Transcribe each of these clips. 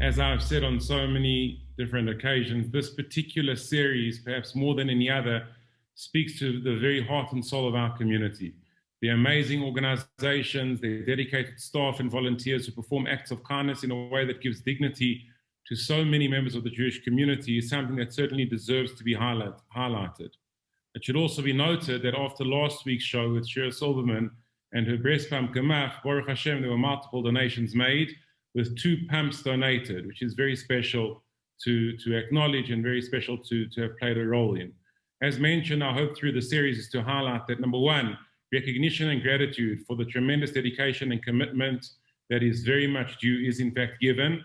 As I've said on so many different occasions, this particular series, perhaps more than any other, speaks to the very heart and soul of our community. The amazing organizations, the dedicated staff and volunteers who perform acts of kindness in a way that gives dignity to so many members of the Jewish community is something that certainly deserves to be highlighted. It should also be noted that after last week's show with Shira Silverman and her breast pump Gemach, Baruch Hashem, there were multiple donations made, with 2 pumps donated, which is very special to acknowledge and very special to have played a role in. As mentioned, our hope through the series is to highlight that, number one, recognition and gratitude for the tremendous dedication and commitment that is very much due is in fact given.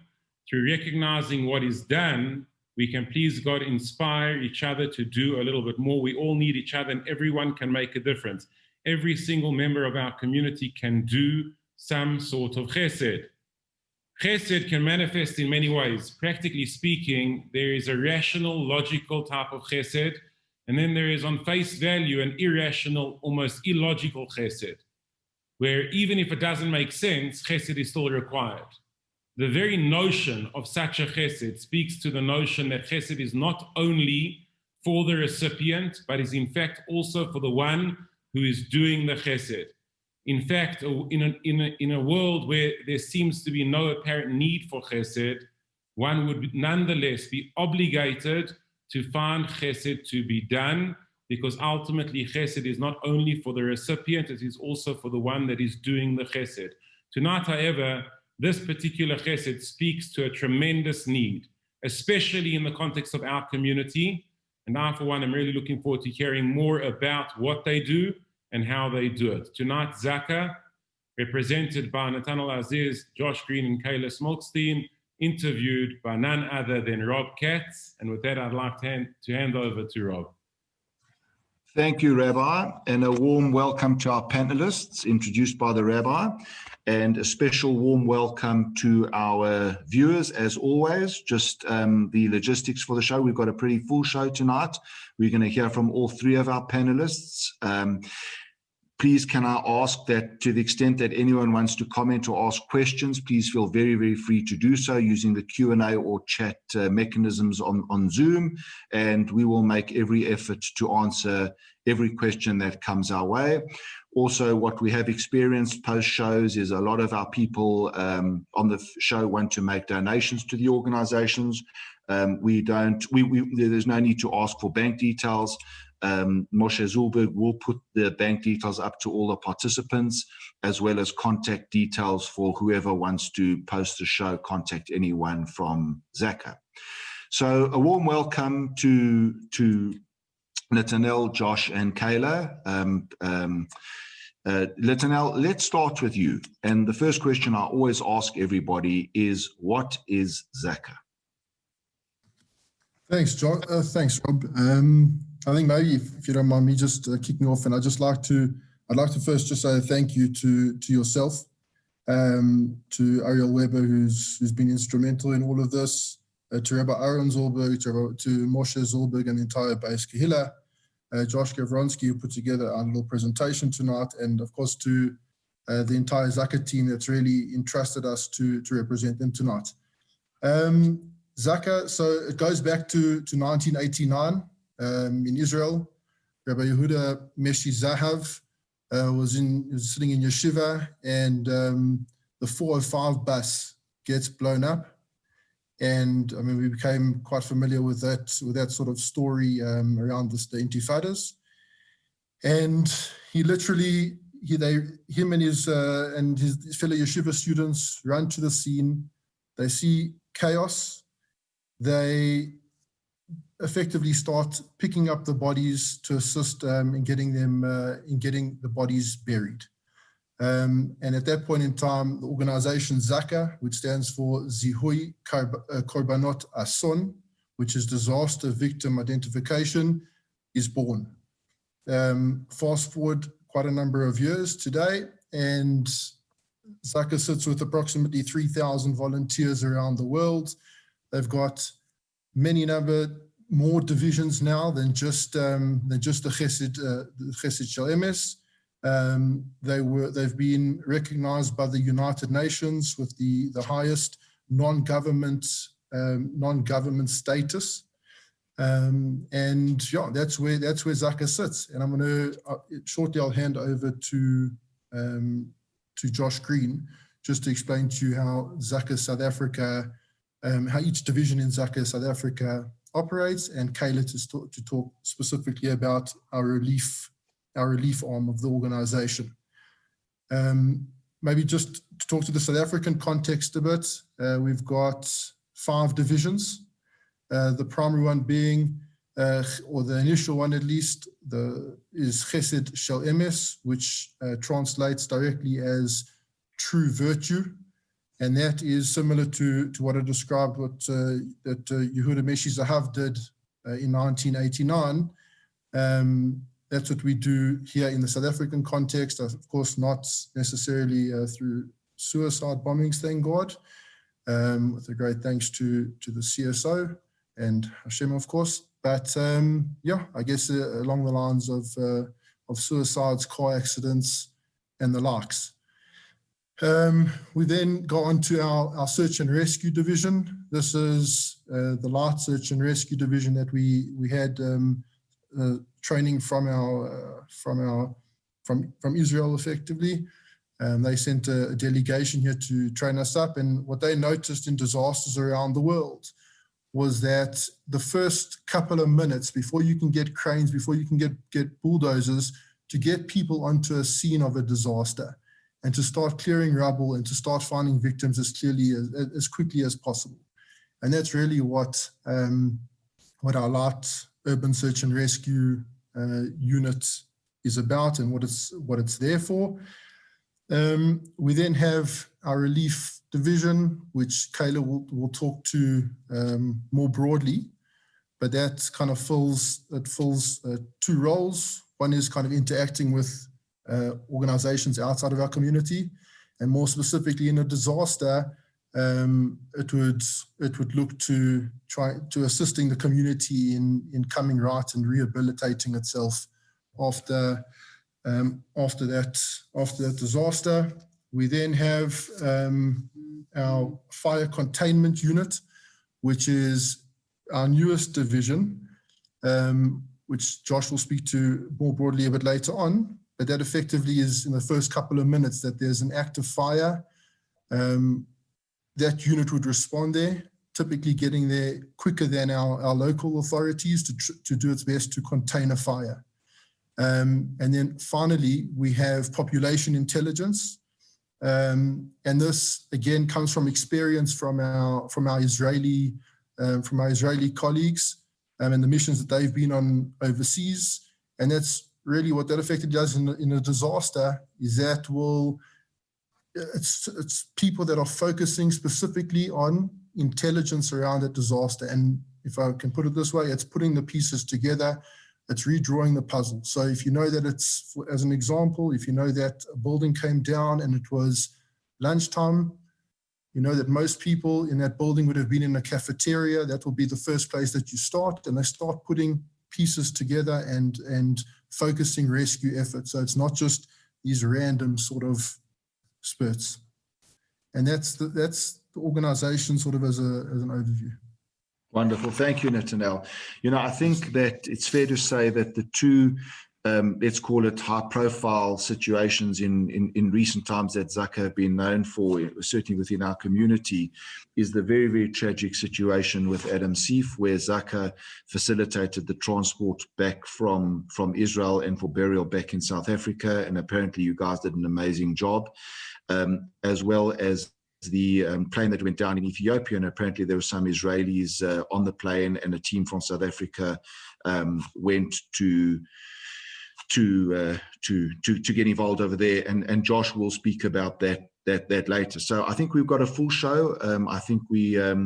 Through recognizing what is done, we can, please God, inspire each other to do a little bit more. We all need each other and everyone can make a difference. Every single member of our community can do some sort of chesed. Chesed can manifest in many ways. Practically speaking, there is a rational, logical type of chesed, and then there is on face value an irrational, almost illogical chesed, where even if it doesn't make sense, chesed is still required. The very notion of such a chesed speaks to the notion that chesed is not only for the recipient, but is in fact also for the one who is doing the chesed. In fact, in a world where there seems to be no apparent need for chesed, one would nonetheless be obligated to find chesed to be done, because ultimately chesed is not only for the recipient, it is also for the one that is doing the chesed. Tonight, however, this particular chesed speaks to a tremendous need, especially in the context of our community. And I, for one, am really looking forward to hearing more about what they do and how they do it. Tonight, Zaka, represented by Netanel Aziz, Josh Green and Cayla Smilkstein, interviewed by none other than Rob Katz. And with that, I'd like to hand over to Rob. Thank you, Rabbi, and a warm welcome to our panelists introduced by the Rabbi, and a special warm welcome to our viewers, as always. Just the logistics for the show. We've got a pretty full show tonight. We're going to hear from all 3 of our panelists. Please can I ask that to the extent that anyone wants to comment or ask questions, please feel very, very free to do so using the Q&A or chat mechanisms on Zoom, and we will make every effort to answer every question that comes our way. Also, what we have experienced post-shows is a lot of our people on the show want to make donations to the organizations. There's no need to ask for bank details. Moshe Zulberg will put the bank details up to all the participants, as well as contact details for whoever wants to post the show, contact anyone from Zaka. So a warm welcome to Netanel, Josh, and Cayla. Netanel, let's start with you. And the first question I always ask everybody is, what is Zaka? Thanks, John. Thanks, Rob. I think maybe if you don't mind me just kicking off, and I'd like to first just say thank you to yourself, to Ariel Weber, who's been instrumental in all of this, to Rabbi Aaron Zolberg, to Moshe Zolberg and the entire Beis Kehillah, Josh Gavronsky, who put together our little presentation tonight, and of course to the entire Zaka team that's really entrusted us to represent them tonight. Zaka, so it goes back to 1989 in Israel. Rabbi Yehuda Meshi Zahav was sitting in yeshiva, and the 405 bus gets blown up. And I mean, we became quite familiar with that sort of story around the Intifadas. And he literally, him and his fellow yeshiva students run to the scene. They see chaos. They effectively start picking up the bodies to assist in getting the bodies buried. And at that point in time, the organization Zaka, which stands for Zihui Korbanot Ason, which is disaster victim identification, is born. Fast forward quite a number of years today, and Zaka sits with approximately 3,000 volunteers around the world. They've got more divisions now than just the Chesed Shel Emes. They've been recognized by the United Nations with the highest non-government status. And yeah, that's where Zaka sits. And I'm going to shortly I'll hand over to Josh Green just to explain to you how Zaka South Africa, how each division in Zaka South Africa operates, and Cayla to talk specifically about our relief arm of the organization. Maybe just to talk to the South African context a bit, we've got 5 divisions. The primary one being, or the initial one at least, is Chesed Showcase, which translates directly as true virtue. And that is similar to what I described, that Yehuda Meshi Zahav did in 1989. That's what we do here in the South African context, of course, not necessarily through suicide bombings, thank God, with a great thanks to the CSO and Hashem, of course. But yeah, I guess along the lines of suicides, car accidents, and the likes. We then go on to our search and rescue division. This is the light search and rescue division that we had training from Israel effectively. They sent a delegation here to train us up, and what they noticed in disasters around the world was that the first couple of minutes before you can get cranes, before you can get bulldozers to get people onto a scene of a disaster and to start clearing rubble and to start finding victims as quickly as possible. And that's really what our light urban search and rescue unit is about and what it's there for. We then have our relief division, which Cayla will talk to more broadly, but that kind of fills 2 roles. One is kind of interacting with organizations outside of our community, and more specifically in a disaster, it would look to try to assisting the community in coming right and rehabilitating itself after that disaster. We then have our fire containment unit, which is our newest division, which Josh will speak to more broadly a bit later on. But that effectively is in the first couple of minutes that there's an active fire. That unit would respond there, typically getting there quicker than our local authorities to do its best to contain a fire. And then finally, we have population intelligence. And this again comes from experience from our Israeli colleagues and the missions that they've been on overseas. And that's really what that effectively does in a disaster, is that it's people that are focusing specifically on intelligence around that disaster. And if I can put it this way, it's putting the pieces together. It's redrawing the puzzle. So if you know that as an example, if you know that a building came down and it was lunchtime, you know that most people in that building would have been in a cafeteria. That will be the first place that you start, and they start putting pieces together and focusing rescue efforts. So it's not just these random sort of spurts. And that's the organization sort of as an overview. Wonderful. Thank you, Netanel. I think that it's fair to say that the 2, let's call it high-profile situations in recent times that Zaka have been known for, certainly within our community, is the very, very tragic situation with Adam Seif, where Zaka facilitated the transport back from Israel and for burial back in South Africa. And apparently you guys did an amazing job, as well as the plane that went down in Ethiopia, and apparently there were some Israelis on the plane, and a team from South Africa went to get involved over there, and Josh will speak about that later. So I think we've got a full show. I think we're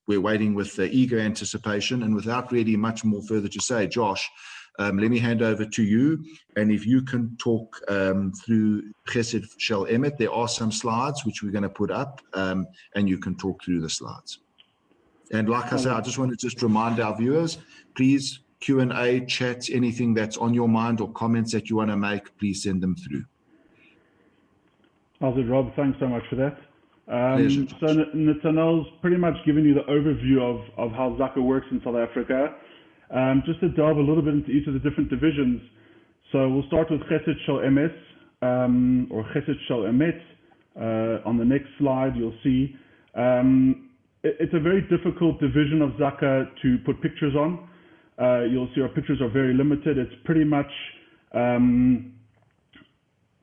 waiting with eager anticipation, and without really much more further to say, Josh, let me hand over to you, and if you can talk through Chesed Showcase. There are some slides which we're going to put up, and you can talk through the slides. And like I said, I just want to remind our viewers, please, Q&A, chats, anything that's on your mind or comments that you want to make, please send them through. Rob, thanks so much for that. Pleasure. So Netanel's pretty much given you the overview of how Zaka works in South Africa. Just to delve a little bit into each of the different divisions. So we'll start with Chesed Showcase, or Chesed Showcase. On the next slide, you'll see it's a very difficult division of Zaka to put pictures on. You'll see our pictures are very limited. It's pretty much,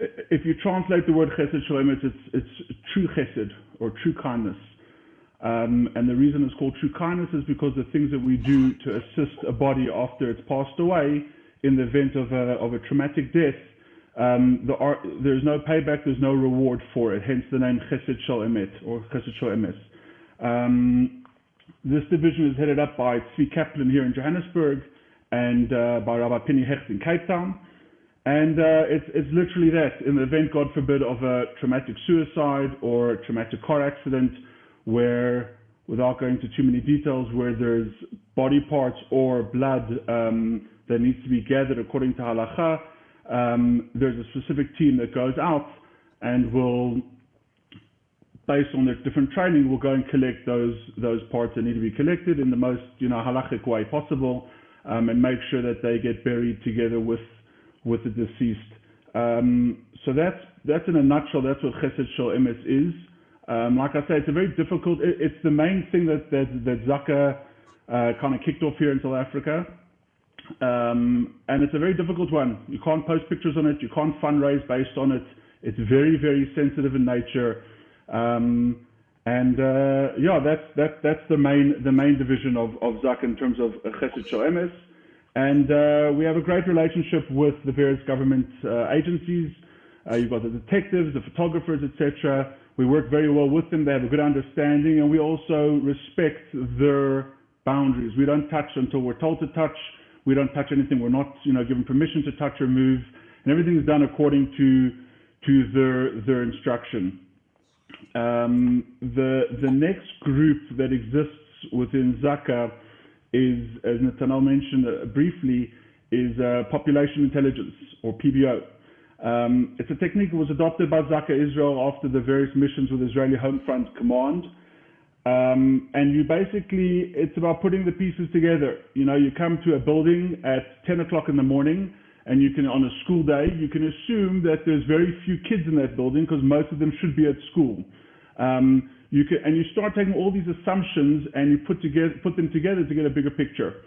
if you translate the word Chesed Showcase, it's true Chesed, or true kindness. And the reason it's called true kindness is because the things that we do to assist a body after it's passed away in the event of a traumatic death, there's no payback, there's no reward for it, hence the name Chesed Showcase, or Chesed Showcase. This division is headed up by Tzvi Kaplan here in Johannesburg and by Rabbi Penny Hecht in Cape Town. And it's literally that. In the event, God forbid, of a traumatic suicide or a traumatic car accident, where, without going into too many details, where there's body parts or blood that needs to be gathered according to halacha, there's a specific team that goes out and will, based on their different training, will go and collect those parts that need to be collected in the most halachic way possible, and make sure that they get buried together with the deceased. So that's in a nutshell. That's what Chesed Showcase is. Like I say, it's a very difficult. It's the main thing that Zaka kind of kicked off here in South Africa, and it's a very difficult one. You can't post pictures on it. You can't fundraise based on it. It's very, very sensitive in nature, yeah, that's the main division of Zaka in terms of Chesed Showcase. And we have a great relationship with the various government agencies. You've got the detectives, the photographers, etc. We work very well with them. They have a good understanding, and we also respect their boundaries. We don't touch until we're told to touch. We don't touch anything we're not, given permission to touch or move, and everything is done according to their instruction. The next group that exists within Zaka is, as Netanel mentioned briefly, is population intelligence, or PBO. It's a technique that was adopted by Zaka Israel after the various missions with Israeli Home Front Command. And you basically, it's about putting the pieces together. You come to a building at 10 o'clock in the morning, and you can, on a school day, you can assume that there's very few kids in that building because most of them should be at school. You start taking all these assumptions and you put them together to get a bigger picture.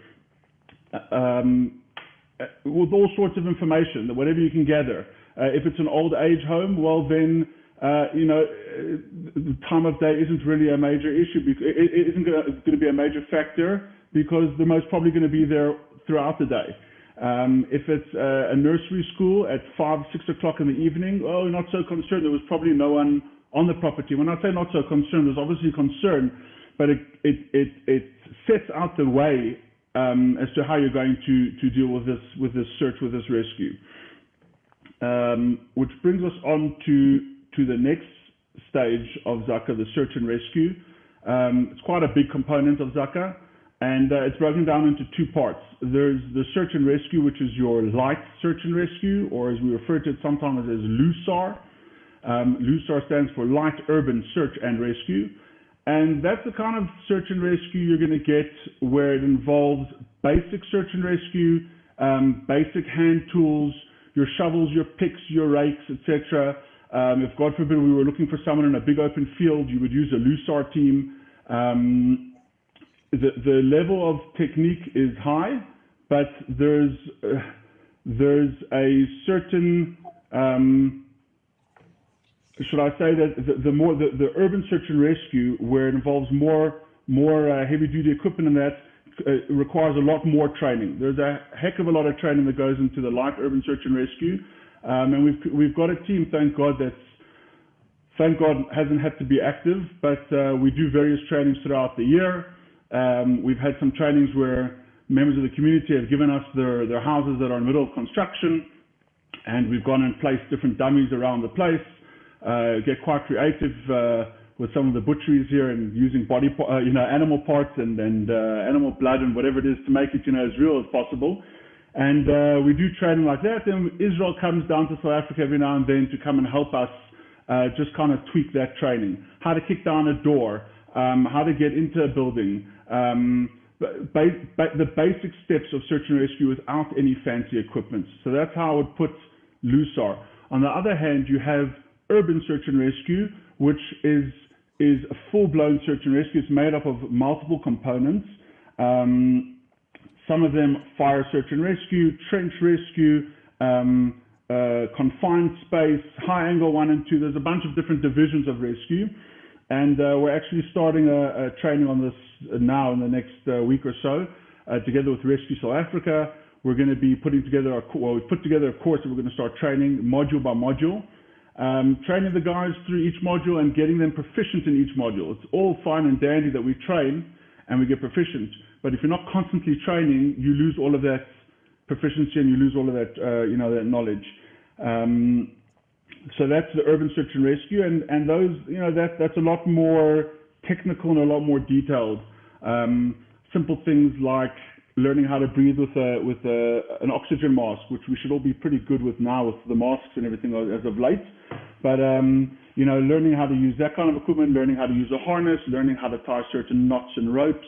With all sorts of information, whatever you can gather. If it's an old age home, well then, the time of day isn't really a major issue. It isn't going to be a major factor because they're most probably going to be there throughout the day. If it's a nursery school at 5, 6 o'clock in the evening, oh, not so concerned. There was probably no one on the property. When I say not so concerned, there's obviously concern, but it sets out the way as to how you're going to deal with this search, with this rescue. Which brings us on to the next stage of Zaka, the search and rescue. It's quite a big component of Zaka, and it's broken down into two parts. There's the search and rescue, which is your light search and rescue, or as we refer to it sometimes as LUSAR. LUSAR stands for Light Urban Search and Rescue. And that's the kind of search and rescue you're going to get where it involves basic search and rescue, basic hand tools, your shovels, your picks, your rakes, etc. If, God forbid, we were looking for someone in a big open field, you would use a LUSAR team. The level of technique is high, but there's a certain... should I say that the urban search and rescue, where it involves more heavy duty equipment, and that requires a lot more training. There's a heck of a lot of training that goes into the light urban search and rescue, and we've got a team, thank God, hasn't had to be active, but we do various trainings throughout the year. We've had some trainings where members of the community have given us their houses that are in the middle of construction, and we've gone and placed different dummies around the place. Get quite creative with some of the butcheries here and using animal parts and animal blood and whatever it is to make it as real as possible. And we do training like that. And Israel comes down to South Africa every now and then to come and help us just kind of tweak that training. How to kick down a door, how to get into a building, the basic steps of search and rescue without any fancy equipment. So that's how I would put LUSAR. On the other hand, you have urban search and rescue, which is a full-blown search and rescue. It's made up of multiple components. Some of them fire search and rescue, trench rescue, confined space, high angle 1 and 2. There's a bunch of different divisions of rescue. And we're actually starting a training on this now in the next week or so, together with Rescue South Africa. We're going to be putting together we've put together a course that we're going to start training module by module, training the guys through each module and getting them proficient in each module. It's all fine and dandy that we train and we get proficient, but if you're not constantly training, you lose all of that proficiency and you lose all of that, that knowledge. So that's the urban search and rescue, and those, that's a lot more technical and a lot more detailed. Simple things like learning how to breathe with an oxygen mask, which we should all be pretty good with now with the masks and everything as of late. But learning how to use that kind of equipment, learning how to use a harness, learning how to tie certain knots and ropes,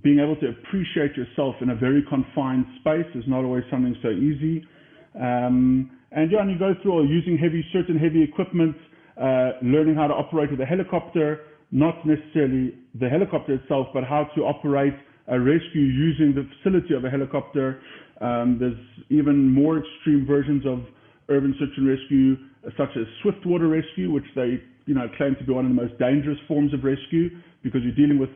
being able to appreciate yourself in a very confined space is not always something so easy. And you go through using certain heavy equipment, learning how to operate with a helicopter, not necessarily the helicopter itself, but how to operate a rescue using the facility of a helicopter. There's even more extreme versions of urban search and rescue, such as swift water rescue, which they claim to be one of the most dangerous forms of rescue, because you're dealing with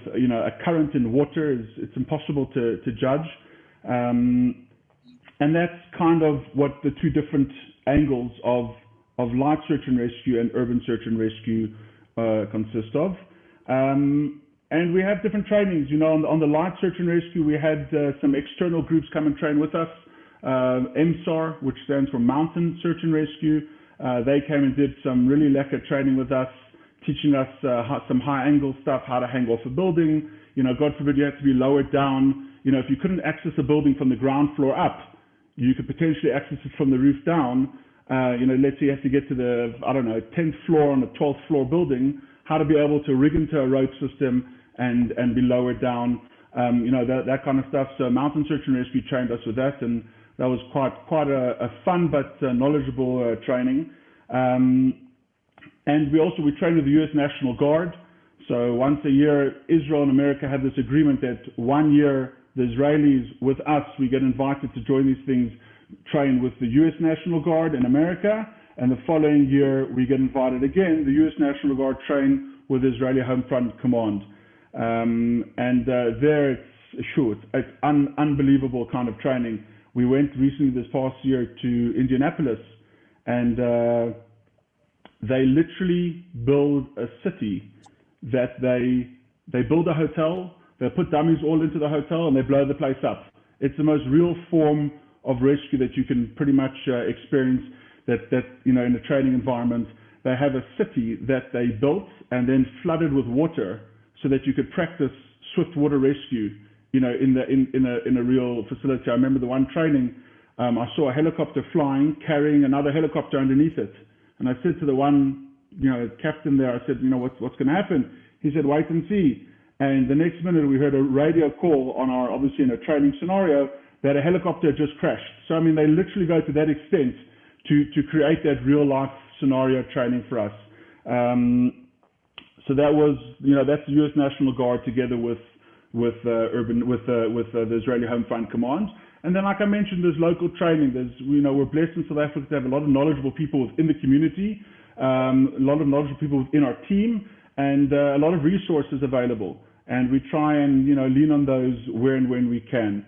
a current in water. It's impossible to judge. And that's kind of what the two different angles of light search and rescue and urban search and rescue consist of. And we have different trainings. On the light search and rescue, we had some external groups come and train with us. MSAR, which stands for Mountain Search and Rescue. They came and did some really lekker training with us, teaching us some high angle stuff, how to hang off a building. God forbid you had to be lowered down. If you couldn't access a building from the ground floor up, you could potentially access it from the roof down. Let's say you have to get to the, 10th floor on a 12th floor building, how to be able to rig into a rope system and be lowered down, that kind of stuff. So Mountain Search and Rescue trained us with that, and that was quite a fun but knowledgeable training. And we train with the U.S. National Guard. So once a year, Israel and America have this agreement that 1 year the Israelis with us, we get invited to join these things, train with the U.S. National Guard in America, and the following year we get invited again, the U.S. National Guard train with the Israeli Home Front Command. There it's unbelievable kind of training. We went recently this past year to Indianapolis, and they literally build a city that they build a hotel, they put dummies all into the hotel, and they blow the place up. It's the most real form of rescue that you can pretty much experience that in a training environment. They have a city that they built and then flooded with water so that you could practice swift water rescue, in a real facility. I remember the one training, I saw a helicopter flying, carrying another helicopter underneath it. And I said to the one, captain there, I said, what's going to happen? He said, wait and see. And the next minute we heard a radio call obviously in a training scenario, that a helicopter just crashed. So, they literally go to that extent to create that real life scenario training for us. So that was, that's the U.S. National Guard together with the Israeli Home Front Command. And then, like I mentioned, there's local training. We're blessed in South Africa to have a lot of knowledgeable people within the community, a lot of knowledgeable people within our team, and a lot of resources available. And we try and, lean on those where and when we can.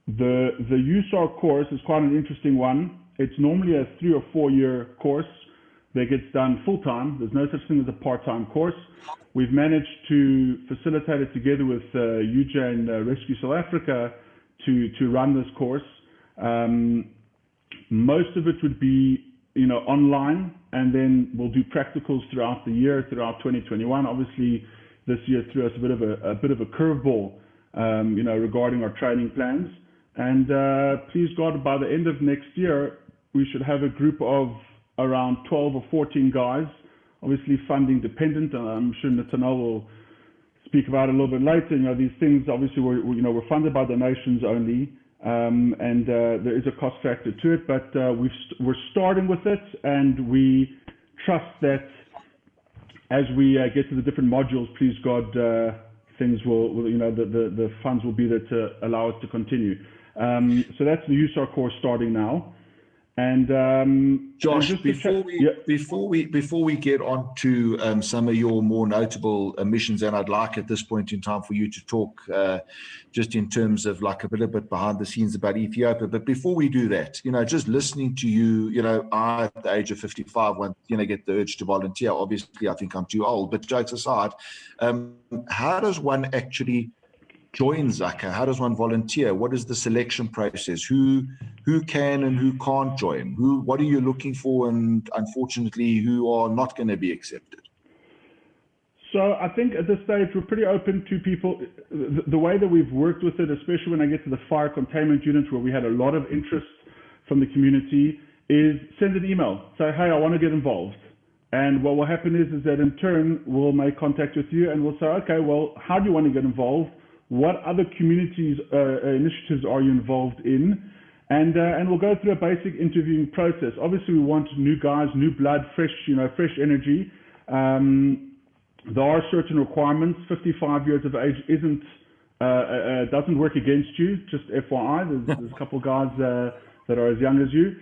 The USAR course is quite an interesting one. It's normally a 3 or 4 year course that gets done full time. There's no such thing as a part-time course. We've managed to facilitate it together with UJ and Rescue South Africa to run this course. Most of it would be online, and then we'll do practicals throughout the year, throughout 2021. Obviously, this year threw us a bit of a curveball, regarding our training plans. And please God, by the end of next year, we should have a group of around 12 or 14 guys, obviously funding dependent. I'm sure Netanel will speak about it a little bit later. These things obviously we're funded by donations only, and there is a cost factor to it, but we're starting with it, and we trust that as we get to the different modules, please God, things will the funds will be there to allow us to continue. So that's the USAR course starting now. And Josh, and before we get on to some of your more notable missions, and I'd like at this point in time for you to talk just in terms of like a little bit behind the scenes about Ethiopia. But before we do that, just listening to you, I at the age of 55, when get the urge to volunteer. Obviously, I think I'm too old. But jokes aside, how does one actually join Zaka? How does one volunteer? What is the selection process? Who can and who can't join? What are you looking for? And unfortunately, who are not going to be accepted? So I think at this stage, we're pretty open to people. The way that we've worked with it, especially when I get to the fire containment unit, where we had a lot of interest from the community, is send an email. Say, hey, I want to get involved. And what will happen is that in turn, we'll make contact with you and we'll say, okay, well, how do you want to get involved? What other communities initiatives are you involved in? And we'll go through a basic interviewing process. Obviously, we want new guys, new blood, fresh energy. There are certain requirements. 55 years of age doesn't work against you. Just FYI, there's a couple of guys that are as young as you.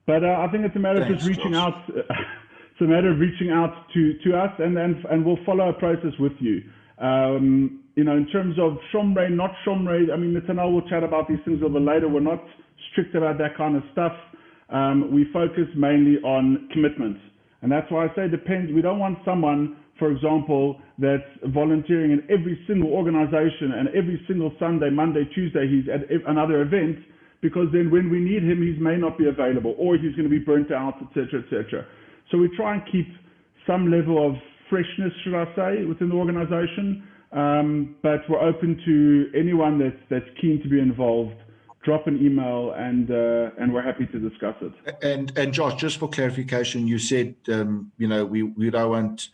But I think it's a matter of just reaching out. It's a matter of reaching out to us, and we'll follow a process with you. In terms of Shomrei, not Shomrei, I mean, Netanel will chat about these things a little bit later. We're not strict about that kind of stuff. We focus mainly on commitment. And that's why I say it depends. We don't want someone, for example, that's volunteering in every single organization and every single Sunday, Monday, Tuesday, he's at another event, because then when we need him, he may not be available, or he's going to be burnt out, etc., etc. So we try and keep some level of freshness, should I say, within the organization, but we're open to anyone that's keen to be involved. Drop an email, and we're happy to discuss it. And Josh, just for clarification, you said we don't want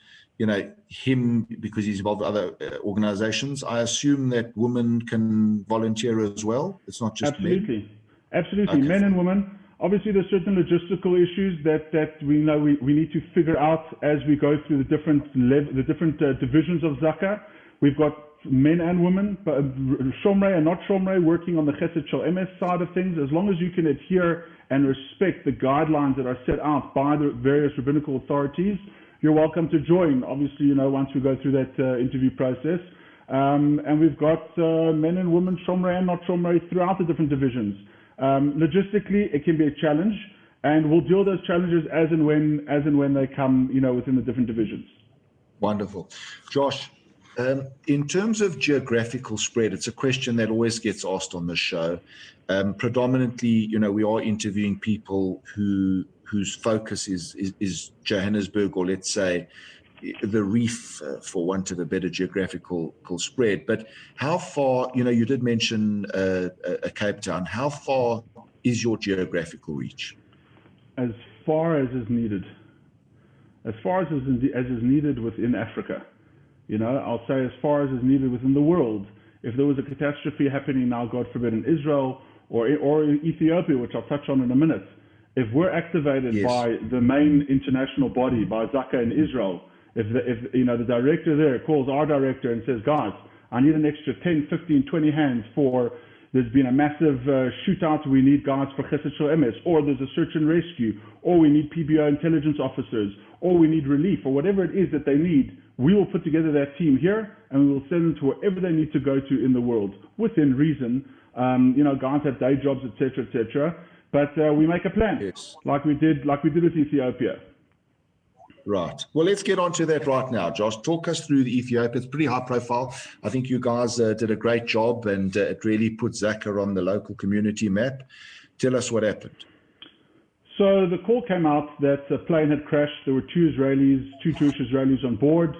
him because he's involved with other organizations. I assume that women can volunteer as well. It's not just men. Absolutely, okay. Men and women. Obviously, there's certain logistical issues that we know we need to figure out as we go through the different divisions of Zaka. We've got men and women, but Shomrei and not Shomrei, working on the Chesed Showcase side of things. As long as you can adhere and respect the guidelines that are set out by the various rabbinical authorities, you're welcome to join. Obviously, once we go through that interview process. And we've got men and women, Shomrei and not Shomrei, throughout the different divisions. Logistically, it can be a challenge, and we'll deal with those challenges as and when they come, within the different divisions. Wonderful. Josh, in terms of geographical spread, it's a question that always gets asked on this show. Predominantly, we are interviewing people whose focus is Johannesburg, or let's say the reef, for want of a better geographical spread. But how far, you did mention Cape Town. How far is your geographical reach? As far as is needed. As far as is needed within Africa. I'll say as far as is needed within the world. If there was a catastrophe happening now, God forbid, in Israel or in Ethiopia, which I'll touch on in a minute, if we're activated by the main international body, by Zaka in Israel, if the director there calls our director and says, guys, I need an extra 10, 15, 20 hands for, there's been a massive shootout, we need guys for Chesed Showcase, or there's a search and rescue, or we need PBO intelligence officers, or we need relief, or whatever it is that they need, we will put together that team here, and we will send them to wherever they need to go to in the world, within reason. Guys have day jobs, etc., etc. But we make a plan, like we did with Ethiopia. Right. Well, let's get on to that right now, Josh. Talk us through the Ethiopia. It's pretty high profile. I think you guys did a great job, and it really put Zaka on the local community map. Tell us what happened. So the call came out that a plane had crashed. There were two Jewish Israelis on board.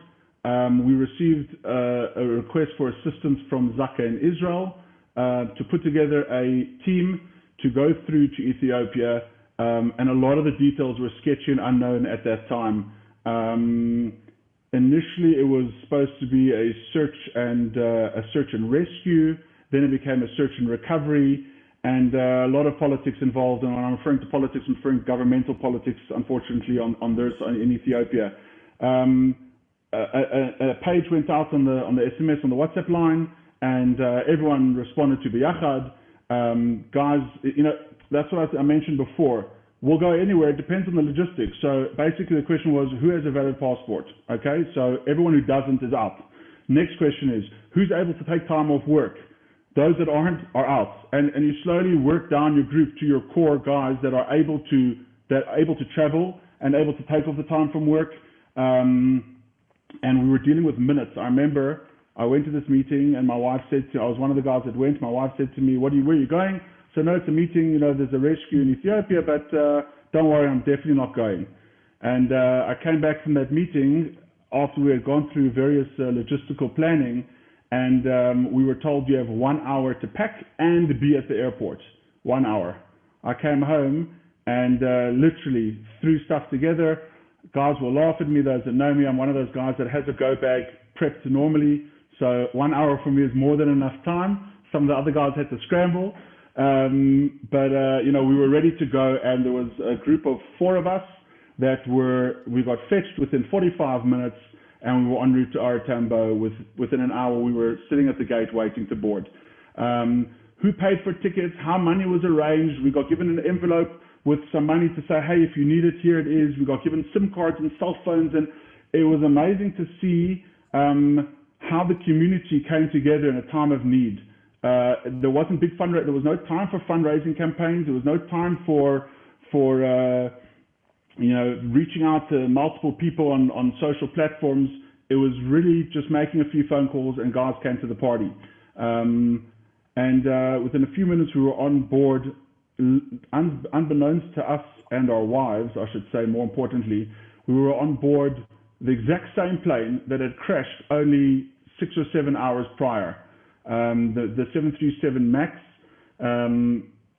We received a request for assistance from Zaka in Israel to put together a team to go through to Ethiopia, and a lot of the details were sketchy and unknown at that time. Initially, it was supposed to be a search and rescue. Then it became a search and recovery, and a lot of politics involved. And when I'm referring to politics, I'm referring to governmental politics, unfortunately, on their side in Ethiopia. A page went out on the SMS on the WhatsApp line, and everyone responded to Biyachad. Guys, that's what I mentioned before. We'll go anywhere. It depends on the logistics. So basically, the question was, who has a valid passport? Okay, so everyone who doesn't is out. Next question is, who's able to take time off work? Those that aren't are out. And you slowly work down your group to your core guys that are able to travel and able to take off the time from work. And we were dealing with minutes. I remember I went to this meeting, and my wife said I was one of the guys that went. My wife said to me, where are you going? So no, it's a meeting, there's a rescue in Ethiopia, but don't worry, I'm definitely not going. And I came back from that meeting after we had gone through various logistical planning, and we were told you have 1 hour to pack and be at the airport. 1 hour. I came home and literally threw stuff together. Guys will laugh at me, those that know me. I'm one of those guys that has a go bag prepped normally. So 1 hour for me is more than enough time. Some of the other guys had to scramble. But we were ready to go, and there was a group of 4 of us we got fetched within 45 minutes, and we were en route to Aratambo. Within an hour, we were sitting at the gate waiting to board. Who paid for tickets, how money was arranged. We got given an envelope with some money to say, hey, if you need it, here it is. We got given SIM cards and cell phones, and it was amazing to see how the community came together in a time of need. There wasn't big fundraising. There was no time for fundraising campaigns. There was no time for reaching out to multiple people on social platforms. It was really just making a few phone calls, and guys came to the party. And within a few minutes, we were on board. Unbeknownst to us and our wives, I should say, more importantly, we were on board the exact same plane that had crashed only 6 or 7 hours prior. The 737 MAX,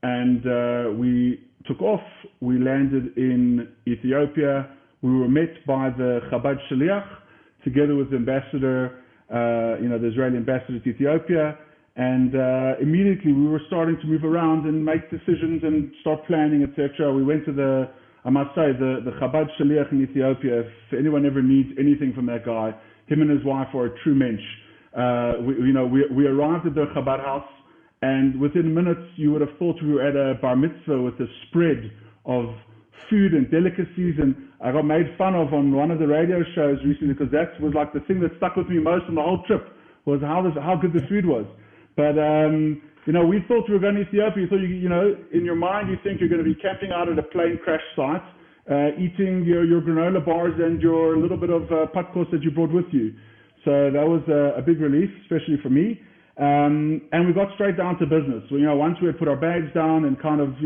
and we took off. We landed in Ethiopia. We were met by the Chabad Shaliach, together with the ambassador, the Israeli ambassador to Ethiopia, and immediately we were starting to move around and make decisions and start planning, etc. We went to the Chabad Shaliach in Ethiopia. If anyone ever needs anything from that guy, him and his wife are a true mensch. We arrived at the Chabad house, and within minutes you would have thought we were at a bar mitzvah with a spread of food and delicacies. And I got made fun of on one of the radio shows recently, because that was like the thing that stuck with me most on the whole trip, was how good the food was. But we thought we were going to Ethiopia. So in your mind you think you're going to be camping out at a plane crash site, eating your granola bars and your little bit of patkos that you brought with you. So that was a big relief, especially for me. And we got straight down to business. Once we had put our bags down and kind of,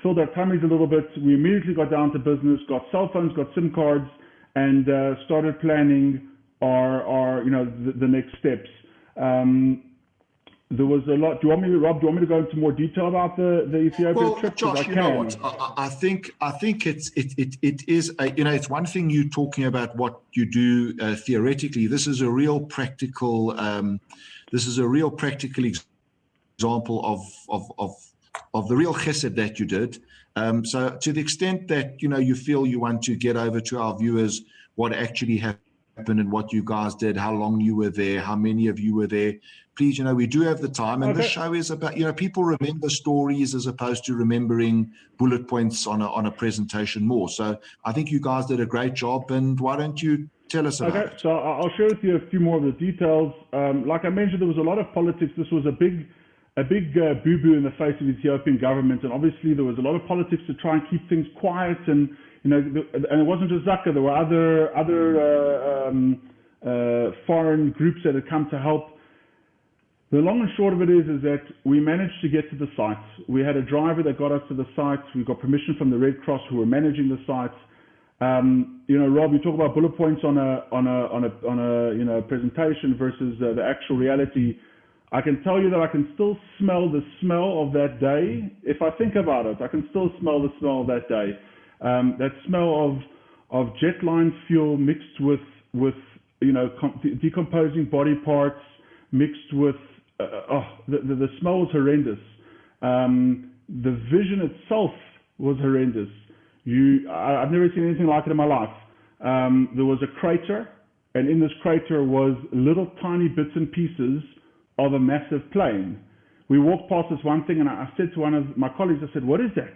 filled our tummies a little bit, we immediately got down to business, got cell phones, got SIM cards, and started planning our the next steps. There was a lot. Rob, do you want me to go into more detail about the Ethiopia trip? Josh, you know what? I think it is. It's one thing you talking about what you do theoretically. This is a real practical. Example of the real chesed that you did. So to the extent that you feel you want to get over to our viewers what actually happened and what you guys did, how long you were there, how many of you were there. Please, we do have the time, and this show is about, people remember stories as opposed to remembering bullet points on a presentation more. So I think you guys did a great job, and why don't you tell us about it? So I'll share with you a few more of the details. Like I mentioned, there was a lot of politics. This was a big boo-boo in the face of the Ethiopian government, and obviously there was a lot of politics to try and keep things quiet, and and it wasn't just Zaka. There were other foreign groups that had come to help. The long and short of it is that we managed to get to the site. We had a driver that got us to the site. We got permission from the Red Cross, who were managing the site. Rob, you talk about bullet points on a presentation versus the actual reality. I can tell you that I can still smell the smell of that day. If I think about it, I can still smell the smell of that day. That smell of jet-line fuel mixed with decomposing body parts, mixed with the smell was horrendous. The vision itself was horrendous. I've never seen anything like it in my life. There was a crater, and in this crater was little tiny bits and pieces of a massive plane. We walked past this one thing, and I said to one of my colleagues, I said, "What is that?"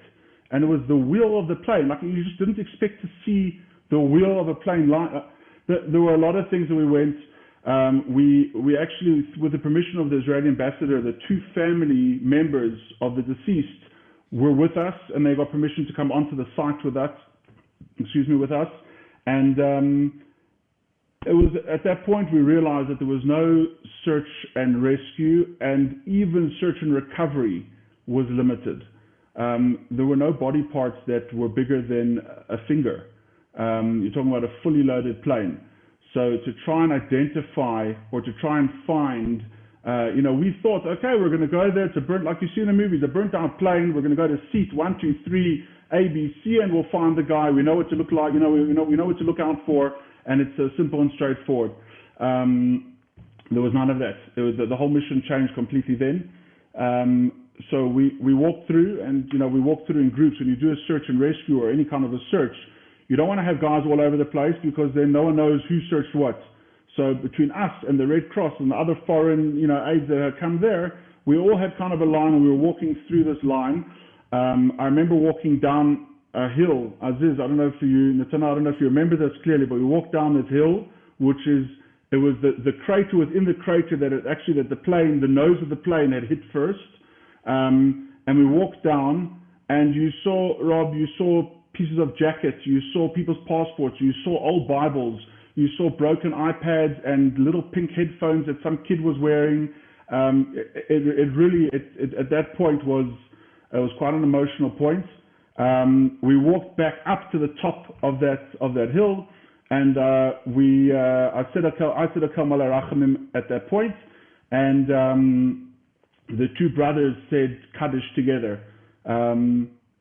And it was the wheel of the plane. Like, you just didn't expect to see the wheel of a plane. There were a lot of things that we went. We actually, with the permission of the Israeli ambassador, the two family members of the deceased were with us, and they got permission to come onto the site with us. And it was at that point we realized that there was no search and rescue, and even search and recovery was limited. There were no body parts that were bigger than a finger. You're talking about a fully loaded plane. So to try and identify or to try and find, we thought, okay, we're going to go there to burn, like you see in the movies, a burnt out plane. We're going to go to seat 1, 2, 3, A, B, C, and we'll find the guy. We know what to look like. We know what to look out for, and it's simple and straightforward. There was none of that. The whole mission changed completely then. So we walked through, and we walked through in groups. When you do a search and rescue or any kind of a search, you don't want to have guys all over the place, because then no one knows who searched what. So between us and the Red Cross and the other foreign aides that had come there, we all had kind of a line, and we were walking through this line. I remember walking down a hill. Aziz, I don't know if Netanel, I don't know if you remember this clearly, but we walked down this hill, it was the crater within the crater that the nose of the plane had hit first. And we walked down, and you saw pieces of jackets, you saw people's passports, you saw old Bibles, you saw broken iPads and little pink headphones that some kid was wearing. It really, at that point was quite an emotional point. We walked back up to the top of that hill, and I said a Kamal Rachamim at that point, and the two brothers said Kaddish together.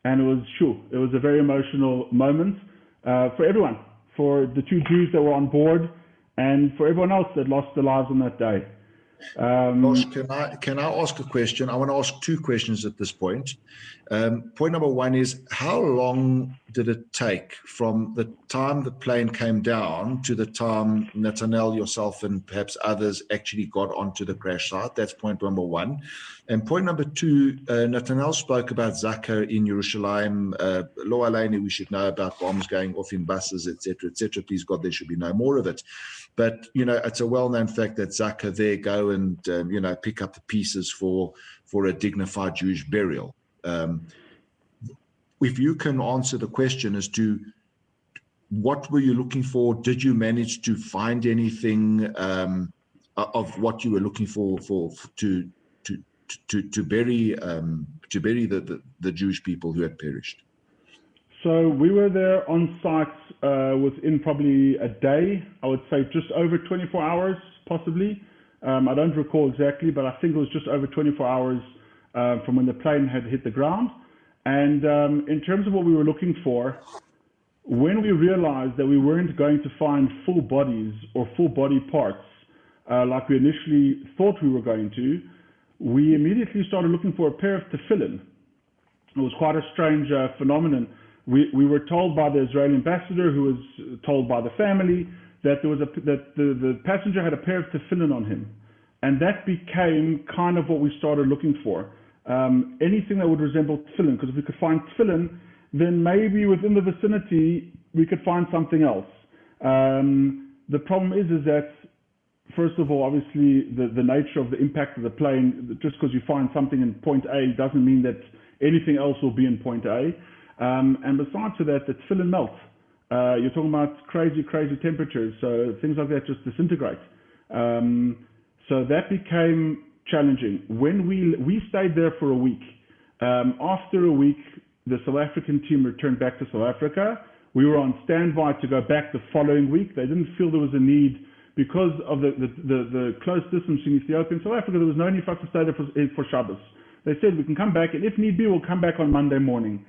And it was a very emotional moment for everyone, for the two Jews that were on board, and for everyone else that lost their lives on that day. Josh, can I ask a question? I want to ask two questions at this point. Point number one is, how long did it take from the time the plane came down to the time Netanel, yourself, and perhaps others actually got onto the crash site? That's point number one. And point number two, Netanel spoke about Zaka in Jerusalem. Lo Aleinu, we should know about bombs going off in buses, etc., etc. Please God, there should be no more of it. But, it's a well-known fact that Zaka there go and, pick up the pieces for a dignified Jewish burial. If you can answer the question as to what were you looking for, did you manage to find anything of what you were looking for to bury the Jewish people who had perished? So we were there on site within probably a day. I would say just over 24 hours, possibly. I don't recall exactly, but I think it was just over 24 hours from when the plane had hit the ground. And in terms of what we were looking for, when we realized that we weren't going to find full bodies or full body parts like we initially thought we were going to, we immediately started looking for a pair of tefillin. It was quite a strange phenomenon. We were told by the Israeli ambassador, who was told by the family, that the passenger had a pair of tefillin on him, and that became kind of what we started looking for. Anything that would resemble tefillin, because if we could find tefillin, then maybe within the vicinity we could find something else. The problem is that, first of all, obviously the nature of the impact of the plane, just because you find something in point A doesn't mean that anything else will be in point A. And besides that, the tefillin melt. You're talking about crazy temperatures, so things like that just disintegrate. So that became challenging. When we stayed there for a week. After a week, the South African team returned back to South Africa. We were on standby to go back the following week. They didn't feel there was a need because of the close distance between Ethiopia and South Africa, there was no need for us to stay there for Shabbos. They said we can come back, and if need be, we'll come back on Monday morning.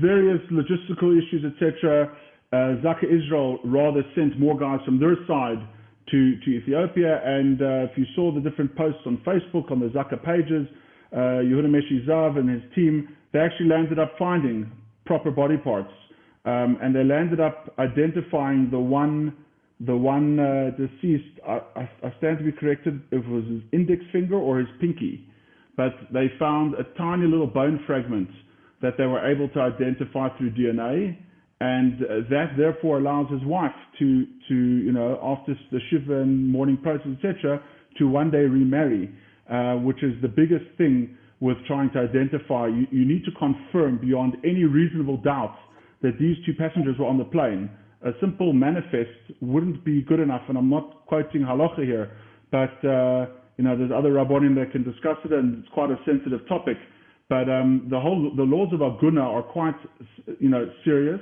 Various logistical issues, etc. Zaka Israel rather sent more guys from their side to Ethiopia, and if you saw the different posts on Facebook, on the Zaka pages, Yehuda Meshizav and his team, they actually landed up finding proper body parts, and they landed up identifying the one deceased. I stand to be corrected if it was his index finger or his pinky, but they found a tiny little bone fragment that they were able to identify through DNA, and that therefore allows his wife to after the shiva and mourning process, etc., to one day remarry, which is the biggest thing with trying to identify. You need to confirm beyond any reasonable doubt that these two passengers were on the plane. A simple manifest wouldn't be good enough, and I'm not quoting halacha here, but there's other rabbonim that can discuss it, and it's quite a sensitive topic. But the laws of Aguna are quite serious,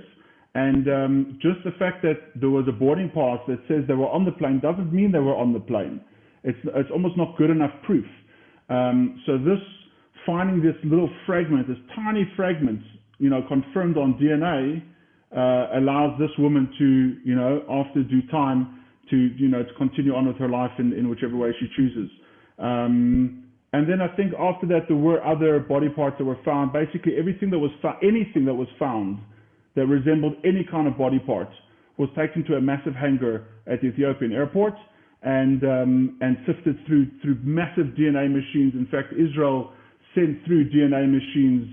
and just the fact that there was a boarding pass that says they were on the plane doesn't mean they were on the plane. It's almost not good enough proof. So finding this little fragment, this tiny fragment, confirmed on DNA, allows this woman to, after due time, to continue on with her life in whichever way she chooses. And then I think after that there were other body parts that were found. Basically anything that was found that resembled any kind of body part was taken to a massive hangar at the Ethiopian airport and sifted through massive DNA machines. In fact, Israel sent through DNA machines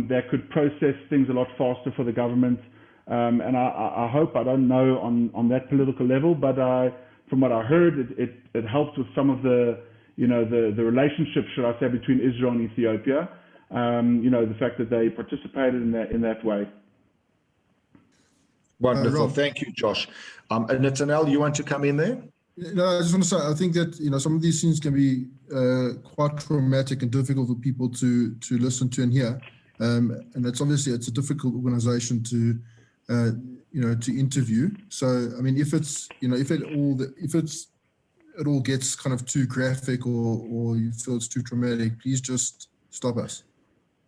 that could process things a lot faster for the government. And I hope, I don't know on that political level, but from what I heard, it helped with some of the relationship, should I say, between Israel and Ethiopia. The fact that they participated in that way. Wonderful. Thank you, Josh. Netanel, you want to come in there? No, I just want to say, I think that, some of these things can be quite traumatic and difficult for people to listen to and hear. And it's obviously, it's a difficult organization to interview. So, I mean, if it's, if it all gets kind of too graphic or you feel it's too traumatic, please just stop us.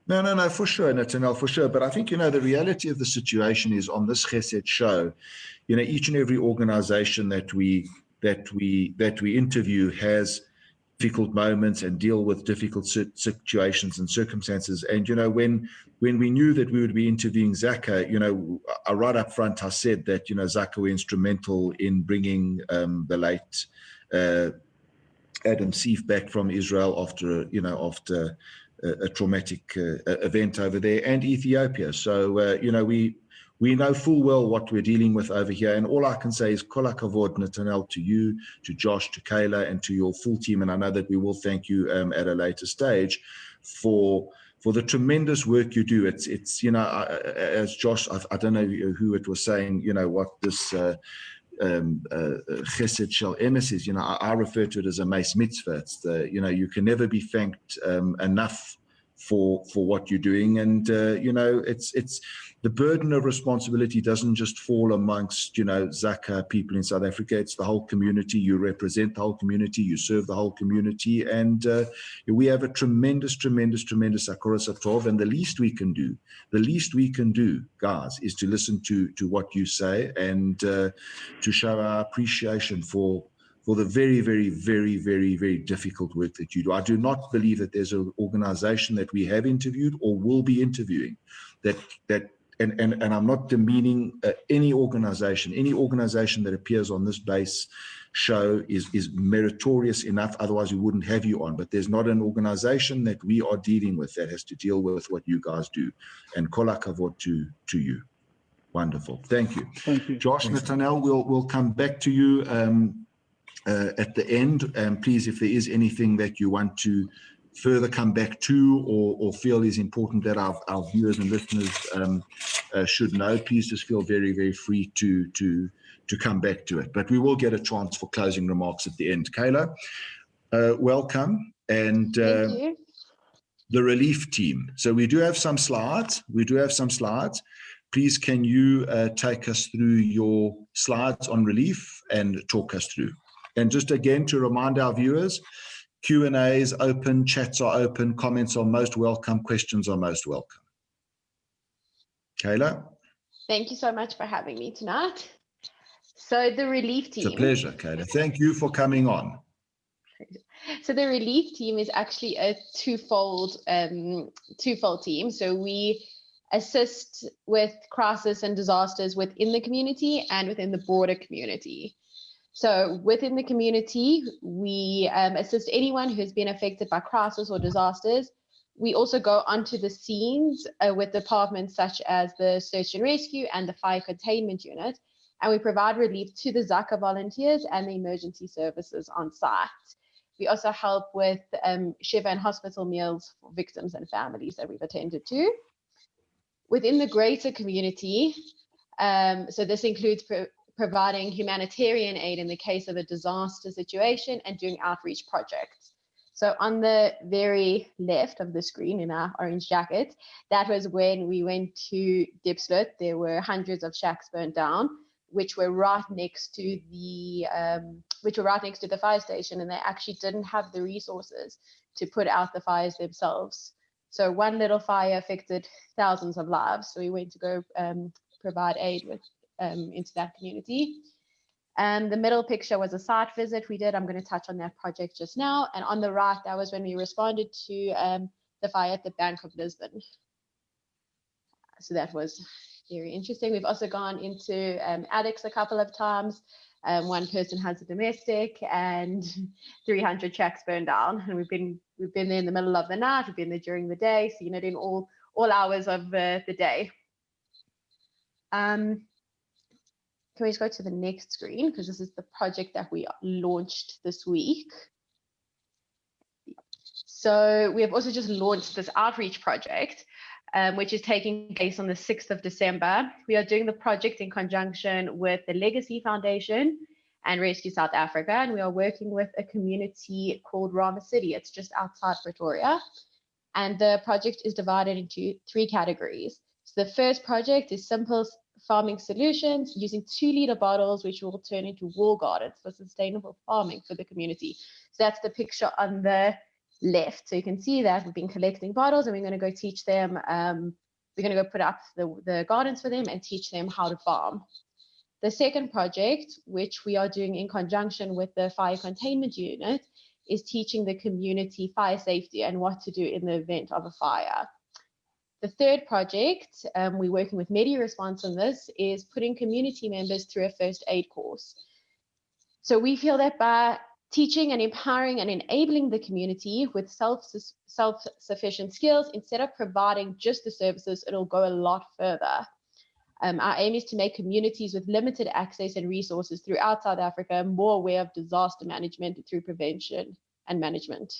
No, for sure, Netanel, for sure. But I think, the reality of the situation is on this Chesed show, each and every organization that we interview has difficult moments and deal with difficult situations and circumstances. And, when we knew that we would be interviewing Zaka, right up front, I said that, Zaka were instrumental in bringing the late Adam Seif back from Israel after a traumatic event over there, and Ethiopia. So, we know full well what we're dealing with over here. And all I can say is kol hakavod, Netanel, to you, to Josh, to Kayla, and to your full team. And I know that we will thank you at a later stage for the tremendous work you do. It's as Josh, I don't know who it was saying, what this Chesed Shel Emes is, I refer to it as a mace mitzvah. It's you can never be thanked enough for what you're doing. And, it's the burden of responsibility doesn't just fall amongst, Zaka people in South Africa. It's the whole community. You represent the whole community. You serve the whole community. And we have a tremendous Hakoras Hatov. And the least we can do, guys, is to listen to what you say and to show our appreciation for the very, very, very, very, very difficult work that you do. I do not believe that there's an organization that we have interviewed or will be interviewing and I'm not demeaning any organization that appears on this base show is meritorious enough. Otherwise, we wouldn't have you on. But there's not an organization that we are dealing with that has to deal with what you guys do. And kol hakavod to you. Wonderful. Thank you. Thank you. Josh, Netanel, we'll come back to you at the end. Please, if there is anything that you want to further come back to or feel is important that our viewers and listeners should know, please just feel very, very free to come back to it. But we will get a chance for closing remarks at the end. Kayla, welcome. And Thank you. The relief team. So we do have some slides. please can you take us through your slides on relief and talk us through. And just again to remind our viewers, Q&A is open, chats are open, comments are most welcome, questions are most welcome. Kayla? Thank you so much for having me tonight. So the relief team. It's a pleasure, Kayla. Thank you for coming on. So the relief team is actually a twofold team. So we assist with crisis and disasters within the community and within the broader community. So within the community, we assist anyone who's been affected by crisis or disasters. We also go onto the scenes with departments such as the search and rescue and the fire containment unit, and we provide relief to the Zaka volunteers and the emergency services on site. We also help with Shiva and hospital meals for victims and families that we've attended to. Within the greater community, so this includes providing humanitarian aid in the case of a disaster situation and doing outreach projects. So on the very left of the screen in our orange jacket, that was when we went to Diepsloot. There were hundreds of shacks burnt down, which were right next to the fire station, and they actually didn't have the resources to put out the fires themselves. So one little fire affected thousands of lives. So we went to go provide aid into that community. And the middle picture was a site visit we did. I'm going to touch on that project just now. And on the right, that was when we responded to the fire at the Bank of Lisbon. So that was very interesting. We've also gone into addicts a couple of times. One person has a domestic and 300 shacks burned down. And we've been there in the middle of the night. We've been there during the day, seen it in all hours of the day. Can we just go to the next screen? Because this is the project that we launched this week. So we have also just launched this outreach project, which is taking place on the 6th of December. We are doing the project in conjunction with the Legacy Foundation and Rescue South Africa, and we are working with a community called Rama City. It's just outside Pretoria. And the project is divided into 3 categories. So the first project is simple farming solutions using 2-liter bottles, which will turn into wall gardens for sustainable farming for the community. So that's the picture on the left. So you can see that we've been collecting bottles, and we're going to go teach them, we're going to go put up the gardens for them and teach them how to farm. The second project, which we are doing in conjunction with the fire containment unit, is teaching the community fire safety and what to do in the event of a fire. The third project, we're working with MediResponse on this, is putting community members through a first aid course. So we feel that by teaching and empowering and enabling the community with self-sufficient skills, instead of providing just the services, it'll go a lot further. Our aim is to make communities with limited access and resources throughout South Africa more aware of disaster management through prevention and management.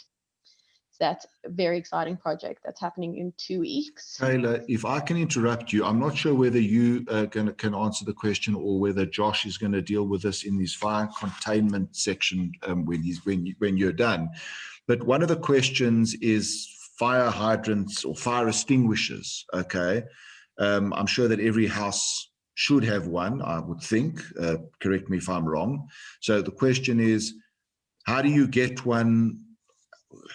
So that's a very exciting project that's happening in 2 weeks. Kayla, if I can interrupt you, I'm not sure whether you can answer the question or whether Josh is going to deal with this in his fire containment section when you're done. But one of the questions is fire hydrants or fire extinguishers. Okay, I'm sure that every house should have one, I would think. Correct me if I'm wrong. So the question is, how do you get one?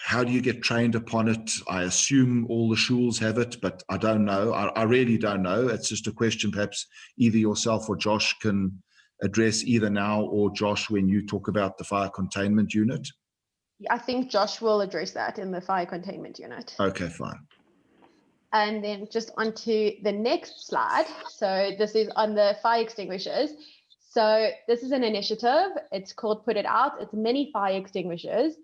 How do you get trained upon it? I assume all the schools have it, but I don't know. I really don't know. It's just a question perhaps either yourself or Josh can address either now or Josh when you talk about the fire containment unit. I think Josh will address that in the fire containment unit. Okay, fine. And then just onto the next slide. So this is on the fire extinguishers. So this is an initiative. It's called Put It Out. It's mini fire extinguishers.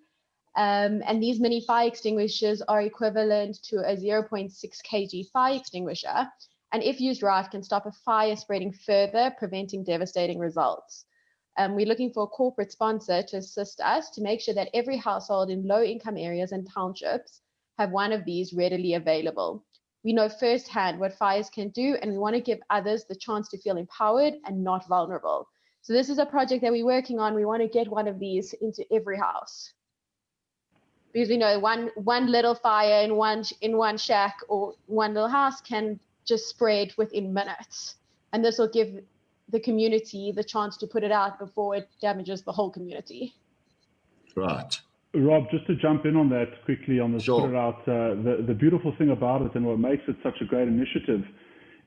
And these mini fire extinguishers are equivalent to a 0.6 kg fire extinguisher. And if used right, can stop a fire spreading further, preventing devastating results. We're looking for a corporate sponsor to assist us to make sure that every household in low-income areas and townships have one of these readily available. We know firsthand what fires can do, and we want to give others the chance to feel empowered and not vulnerable. So this is a project that we're working on. We want to get one of these into every house. Because we know one little fire in one shack or one little house can just spread within minutes. And this will give the community the chance to put it out before it damages the whole community. Right. Rob, just to jump in on that quickly on this, Sure. put it out, the beautiful thing about it and what makes it such a great initiative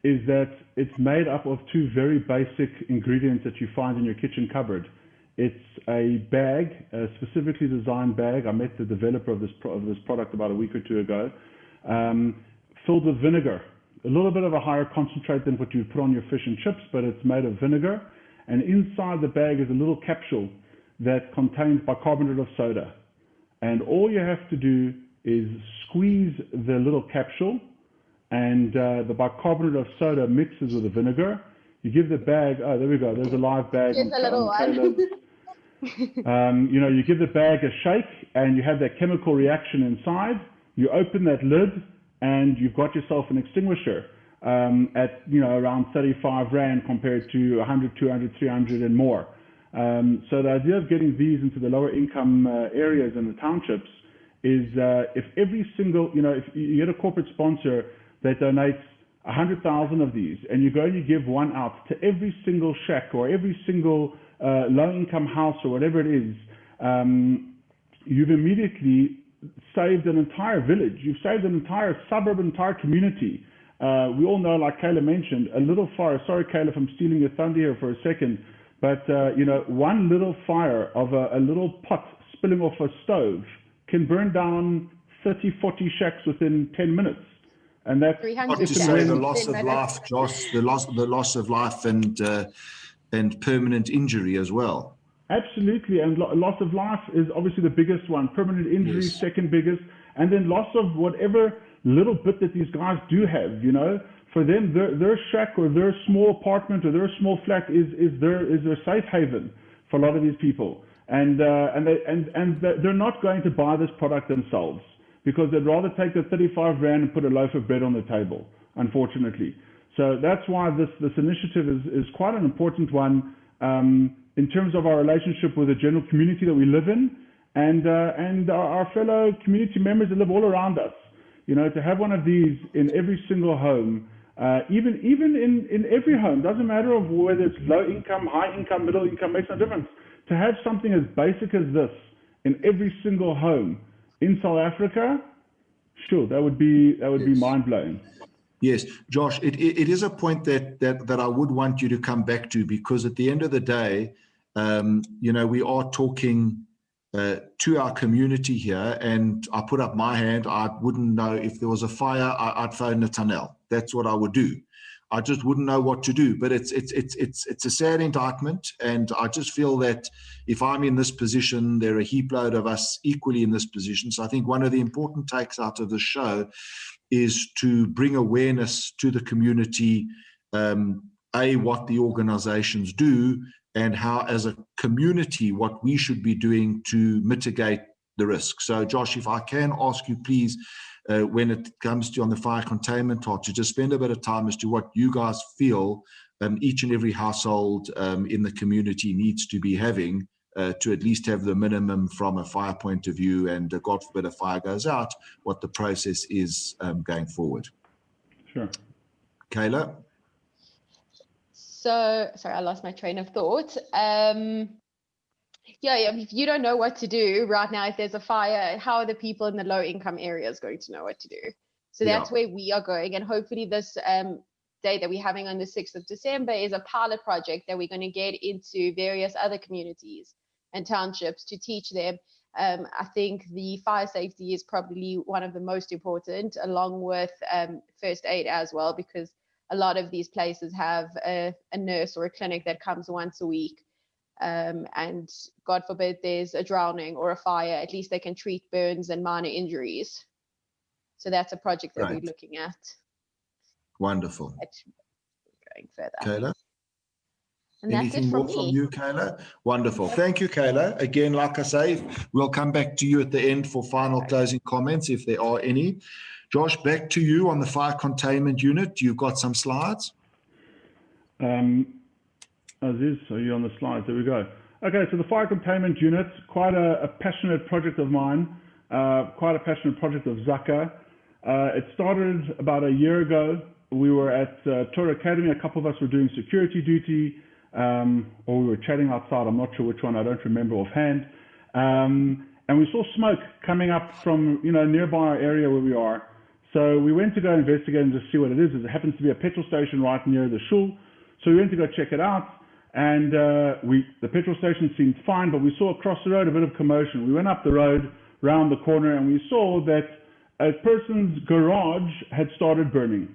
is that it's made up of two very basic ingredients that you find in your kitchen cupboard. It's a bag, a specifically designed bag. I met the developer of this product about a week or two ago, filled with vinegar. A little bit of a higher concentrate than what you put on your fish and chips, but it's made of vinegar. And inside the bag is a little capsule that contains bicarbonate of soda. And all you have to do is squeeze the little capsule, and the bicarbonate of soda mixes with the vinegar. You give the bag, oh, there we go, there's a live bag. Here's a little one. You give the bag a shake, and you have that chemical reaction inside. You open that lid, and you've got yourself an extinguisher at around 35 Rand compared to 100, 200, 300 and more. So the idea of getting these into the lower income areas and the townships is if every single, if you get a corporate sponsor that donates 100,000 of these, and you go and you give one out to every single shack or every single low income house or whatever it is, you've immediately saved an entire village. You've saved an entire suburb, an entire community. We all know, like Cayla mentioned, a little fire. Sorry, Cayla, if I'm stealing your thunder here for a second. But, one little fire of a little pot spilling off a stove can burn down 30, 40 shacks within 10 minutes. And that's not to say the loss of life, Josh, the loss of life and permanent injury as well. Absolutely. And loss of life is obviously the biggest one. Permanent injury, yes. Second biggest. And then loss of whatever little bit that these guys do have, For them, their shack or their small apartment or their small flat is their safe haven for a lot of these people, and they're not going to buy this product themselves because they'd rather take the 35 Rand and put a loaf of bread on the table, unfortunately. So that's why this initiative is quite an important one in terms of our relationship with the general community that we live in, and our fellow community members that live all around us. To have one of these in every single home. Even in every home, doesn't matter of whether it's low income, high income, middle income, makes no difference. To have something as basic as this in every single home in South Africa, sure, that would be mind blowing. Yes, Josh, it is a point that I would want you to come back to, because at the end of the day, we are talking to our community here, and I put up my hand. I wouldn't know if there was a fire. I'd phone Netanel. That's what I would do. I just wouldn't know what to do. But it's a sad indictment, and I just feel that if I'm in this position, there are a heap load of us equally in this position. So I think one of the important takes out of the show is to bring awareness to the community, what the organizations do, and how, as a community, what we should be doing to mitigate the risk. So, Josh, if I can ask you, please, when it comes to on the fire containment part, to just spend a bit of time as to what you guys feel each and every household in the community needs to be having to at least have the minimum from a fire point of view, and God forbid a fire goes out, what the process is going forward. Sure. Cayla? So, sorry, I lost my train of thought. If you don't know what to do right now, if there's a fire, how are the people in the low income areas going to know what to do? So that's where we are going. And hopefully this day that we're having on the 6th of December is a pilot project that we're going to get into various other communities and townships to teach them. I think the fire safety is probably one of the most important, along with first aid as well, because a lot of these places have a nurse or a clinic that comes once a week. And God forbid there's a drowning or a fire, at least they can treat burns and minor injuries. So that's a project that we're looking at. Wonderful. Going further. Kayla? And anything more from you, Cayla? Wonderful. Thank you, Cayla. Again, like I say, we'll come back to you at the end for final closing comments, if there are any. Josh, back to you on the fire containment unit. You've got some slides. Aziz, are you on the slides? There we go. Okay, so the fire containment unit, quite a passionate project of mine, quite a passionate project of Zaka. It started about a year ago we were at Torah Academy. A couple of us were doing security duty, or we were chatting outside. I'm not sure which one. I don't remember offhand. And we saw smoke coming up from, nearby our area where we are. So we went to go investigate and just see what it is. It happens to be a petrol station right near the shul. So we went to go check it out. And the petrol station seemed fine, but we saw across the road a bit of commotion. We went up the road, round the corner, and we saw that a person's garage had started burning.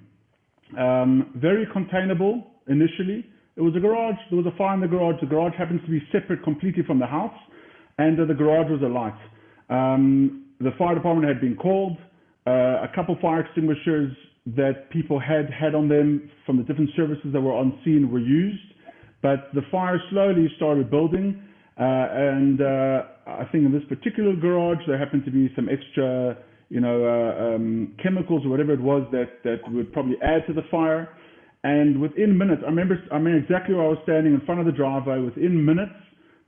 Very containable initially. It was a garage. There was a fire in the garage. The garage happens to be separate completely from the house, and the garage was alight. The fire department had been called. A couple fire extinguishers that people had on them from the different services that were on scene were used, but the fire slowly started building. And I think in this particular garage, there happened to be some extra, chemicals or whatever it was that would probably add to the fire. And within minutes, I remember exactly where I was standing in front of the driveway. Within minutes,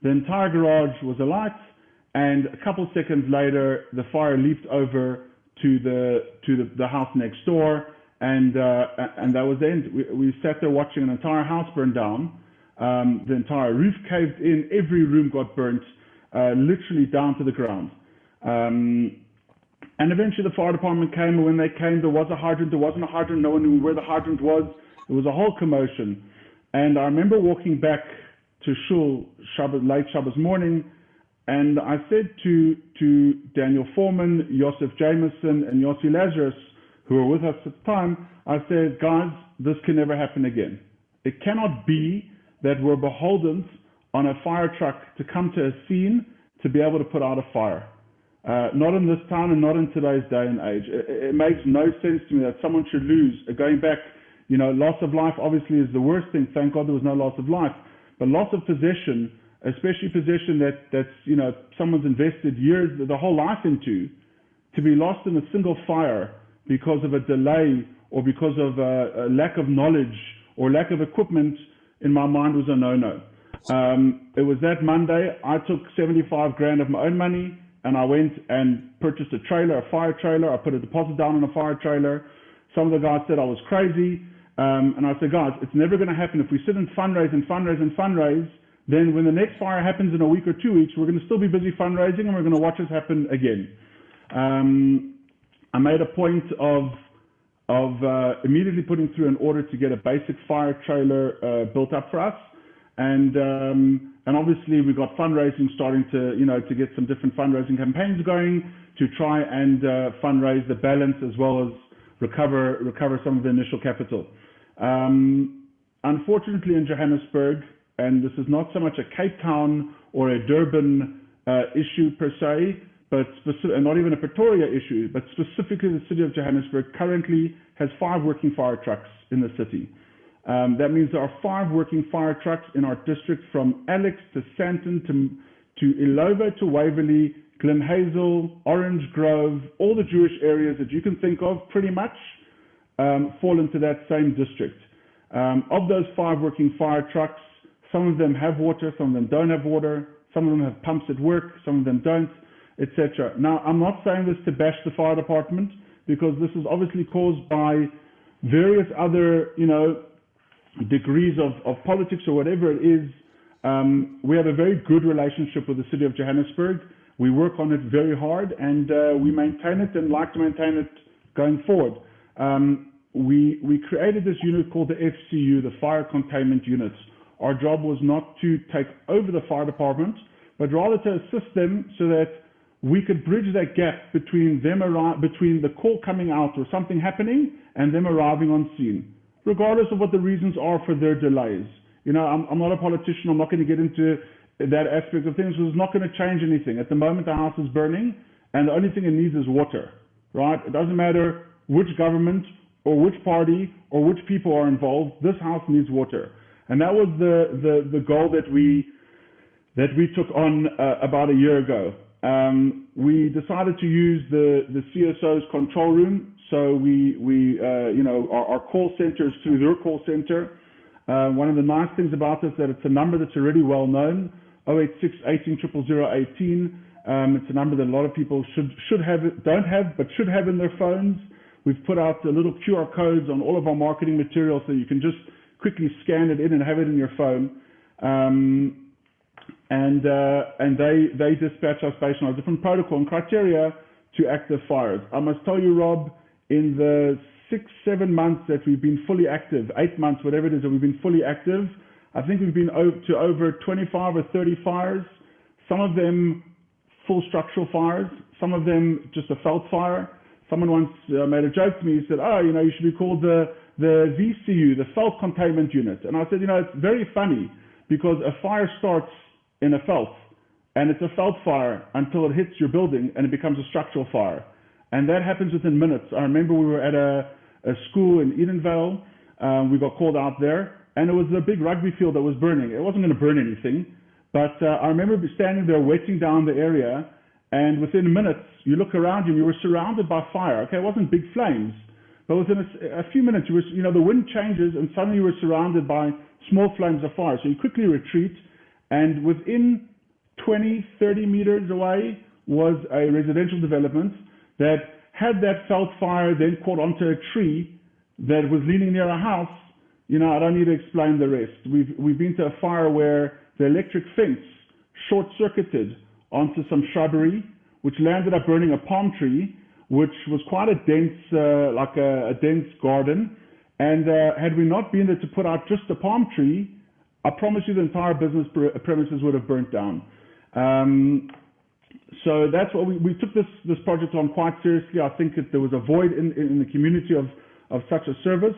the entire garage was alight, and a couple seconds later, the fire leaped over to the house next door, and that was the end. We sat there watching an entire house burn down. The entire roof caved in. Every room got burnt, literally down to the ground. And eventually the fire department came, and when they came, there was a hydrant, there wasn't a hydrant, no one knew where the hydrant was. It was a whole commotion. And I remember walking back to shul late Shabbos morning, and I said to Daniel Foreman, Yosef Jameson, and Yossi Lazarus, who were with us at the time, I said, guys, this can never happen again. It cannot be that we're beholden on a fire truck to come to a scene to be able to put out a fire. Not in this town and not in today's day and age. It makes no sense to me that someone should lose. Going back, loss of life obviously is the worst thing. Thank God there was no loss of life. But loss of possession, especially possession that's someone's invested years, the whole life into, to be lost in a single fire because of a delay or because of a lack of knowledge or lack of equipment, in my mind was a no-no. It was that Monday, I took 75 grand of my own money, and I went and purchased a fire trailer. I put a deposit down on a fire trailer. Some of the guys said I was crazy. And I said, guys, it's never going to happen. If we sit and fundraise, then when the next fire happens in a week or 2 weeks, we're going to still be busy fundraising, and we're going to watch this happen again. I made a point of immediately putting through an order to get a basic fire trailer built up for us. And obviously we got fundraising starting to get some different fundraising campaigns going to try and fundraise the balance as well as recover some of the initial capital. Unfortunately in Johannesburg, and this is not so much a Cape Town or a Durban issue per se, but and not even a Pretoria issue, but specifically the city of Johannesburg currently has 5 working fire trucks in the city. That means there are 5 working fire trucks in our district from Alex to Sandton to Illovo to Waverley, Glen Hazel, Orange Grove, all the Jewish areas that you can think of pretty much fall into that same district. Of those 5 working fire trucks, some of them have water, some of them don't have water, some of them have pumps at work, some of them don't, etc. Now, I'm not saying this to bash the fire department, because this is obviously caused by various other, degrees of politics or whatever it is. We have a very good relationship with the city of Johannesburg. We work on it very hard, and we maintain it and like to maintain it going forward. We created this unit called the FCU, the Fire Containment Unit. Our job was not to take over the fire department, but rather to assist them so that we could bridge that gap between between the call coming out or something happening and them arriving on scene, regardless of what the reasons are for their delays. I'm not a politician. I'm not going to get into that aspect of things. It's not going to change anything. At the moment, the house is burning, and the only thing it needs is water, right? It doesn't matter which government or which party or which people are involved. This house needs water. And that was the goal that we took on about a year ago. We decided to use the CSO's control room. So our call center is through their call center. One of the nice things about this is that it's a number that's already well known, 086 18 000 18. It's a number that a lot of people should have, don't have, but should have in their phones. We've put out little QR codes on all of our marketing materials so you can just quickly scan it in and have it in your phone. And they dispatch us based on a different protocol and criteria to active fires. I must tell you, Rob, in the 6-7 months that we've been fully active, 8 months, whatever it is that we've been fully active, I think we've been to over 25 or 30 fires, some of them full structural fires, some of them just a felt fire. Someone once made a joke to me, he said, oh, you should be called the VCU, the felt containment unit. And I said, it's very funny because a fire starts in a felt, and it's a felt fire until it hits your building and it becomes a structural fire. And that happens within minutes. I remember we were at a school in Edenvale. We got called out there, and it was a big rugby field that was burning. It wasn't going to burn anything, but I remember standing there wetting down the area, and within minutes, you look around you, you were surrounded by fire. Okay, it wasn't big flames, but within a few minutes, the wind changes, and suddenly you were surrounded by small flames of fire. So you quickly retreat, and within 20, 30 meters away was a residential development that had that felt fire then caught onto a tree that was leaning near a house. I don't need to explain the rest. We've been to a fire where the electric fence short-circuited onto some shrubbery, which landed up burning a palm tree, which was quite a dense, like a dense garden. And had we not been there to put out just the palm tree, I promise you the entire business premises would have burnt down. So that's what we took this project on quite seriously. I think that there was a void in the community of such a service.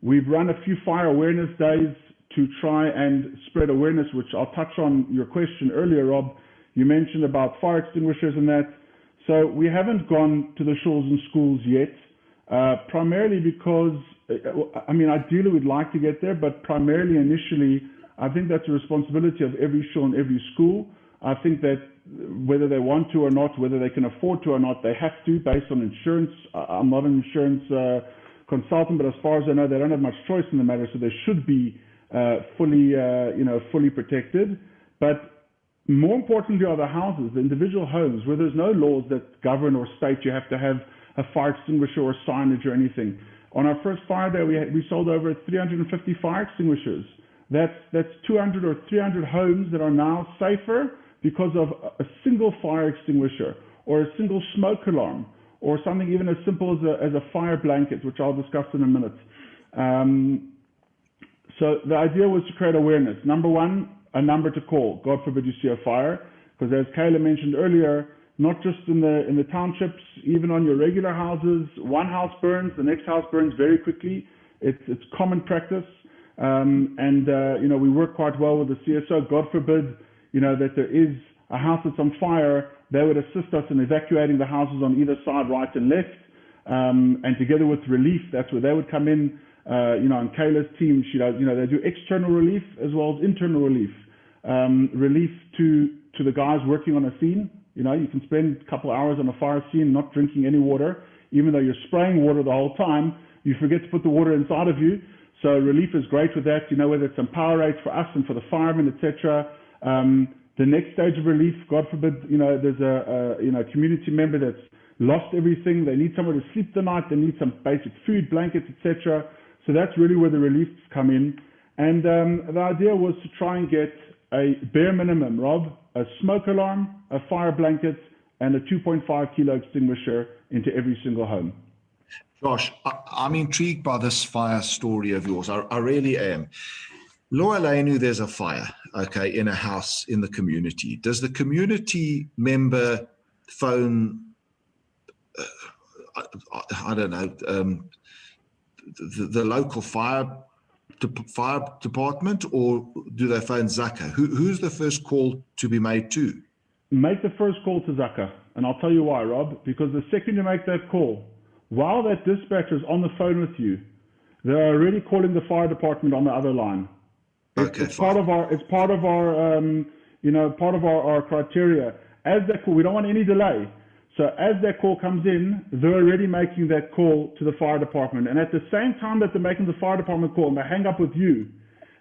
We've run a few fire awareness days to try and spread awareness, which I'll touch on your question earlier, Rob. You mentioned about fire extinguishers and that. So we haven't gone to the shores and schools yet, primarily because, ideally we'd like to get there, but primarily initially, I think that's a responsibility of every shore and every school. I think that whether they want to or not, whether they can afford to or not, they have to based on insurance. I'm not an insurance consultant, but as far as I know, they don't have much choice in the matter, so they should be fully protected. But more importantly are the houses, the individual homes, where there's no laws that govern or state you have to have a fire extinguisher or signage or anything. On our first fire day, we sold over 350 fire extinguishers. That's 200 or 300 homes that are now safer because of a single fire extinguisher or a single smoke alarm or something even as simple as a fire blanket, which I'll discuss in a minute. So the idea was to create awareness. Number one, a number to call. God forbid you see a fire, because as Kayla mentioned earlier, not just in the townships, even on your regular houses, one house burns, the next house burns very quickly. It's common practice. We work quite well with the CSO. God forbid, that there is a house that's on fire, they would assist us in evacuating the houses on either side, right and left. And together with relief, that's where they would come in. On Kayla's team, they do external relief as well as internal relief. Relief to the guys working on a scene. You can spend a couple hours on a fire scene not drinking any water, even though you're spraying water the whole time. You forget to put the water inside of you. So relief is great with that. Whether it's some power rates for us and for the firemen, etc. The next stage of relief, God forbid, there's a community member that's lost everything. They need somewhere to sleep the night. They need some basic food, blankets, etc. So that's really where the reliefs come in. And the idea was to try and get a bare minimum, Rob, a smoke alarm, a fire blanket, and a 2.5 kilo extinguisher into every single home. Josh, I'm intrigued by this fire story of yours. I really am. Lo aleinu, there's a fire, in a house in the community. Does the community member phone, the local fire department, or do they phone Zaka? Who's the first call to be made to? Make the first call to Zaka, and I'll tell you why, Rob. Because the second you make that call, while that dispatcher is on the phone with you, they're already calling the fire department on the other line. It's part of our criteria. As that call, we don't want any delay. So as that call comes in, they're already making that call to the fire department. And at the same time that they're making the fire department call and they hang up with you,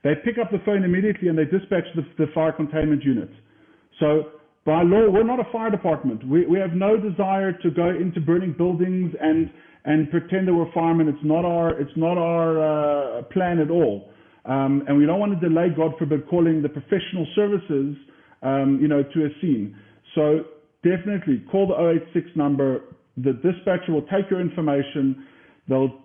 they pick up the phone immediately and they dispatch the fire containment unit. So by law, we're not a fire department. We have no desire to go into burning buildings and pretend that we're firemen. It's not our plan at all. And we don't want to delay, God forbid, calling the professional services, to a scene. So definitely call the 086 number. The dispatcher will take your information. They'll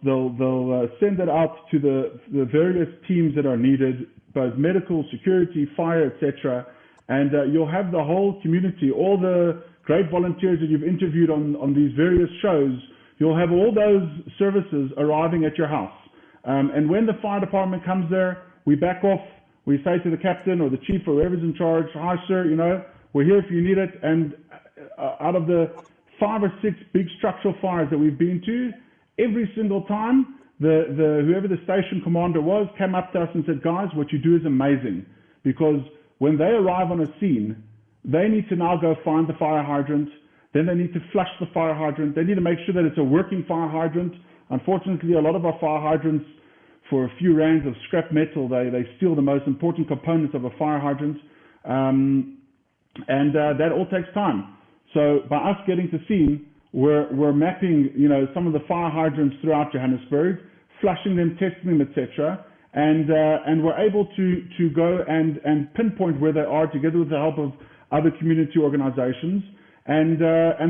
send it out to the various teams that are needed, both medical, security, fire, etc. And you'll have the whole community, all the great volunteers that you've interviewed on these various shows. You'll have all those services arriving at your house. And when the fire department comes there, we back off. We say to the captain or the chief or whoever's in charge, "Hi, sir, we're here if you need it." And out of the 5 or 6 big structural fires that we've been to, every single time, whoever the station commander was came up to us and said, "Guys, what you do is amazing." Because when they arrive on a scene, they need to now go find the fire hydrant. Then they need to flush the fire hydrant. They need to make sure that it's a working fire hydrant. Unfortunately, a lot of our fire hydrants, for a few rands of scrap metal, they steal the most important components of a fire hydrant. And that all takes time. So by us getting to scene, we're mapping, some of the fire hydrants throughout Johannesburg, flushing them, testing them, etc. And we're able to go and pinpoint where they are together with the help of other community organizations. And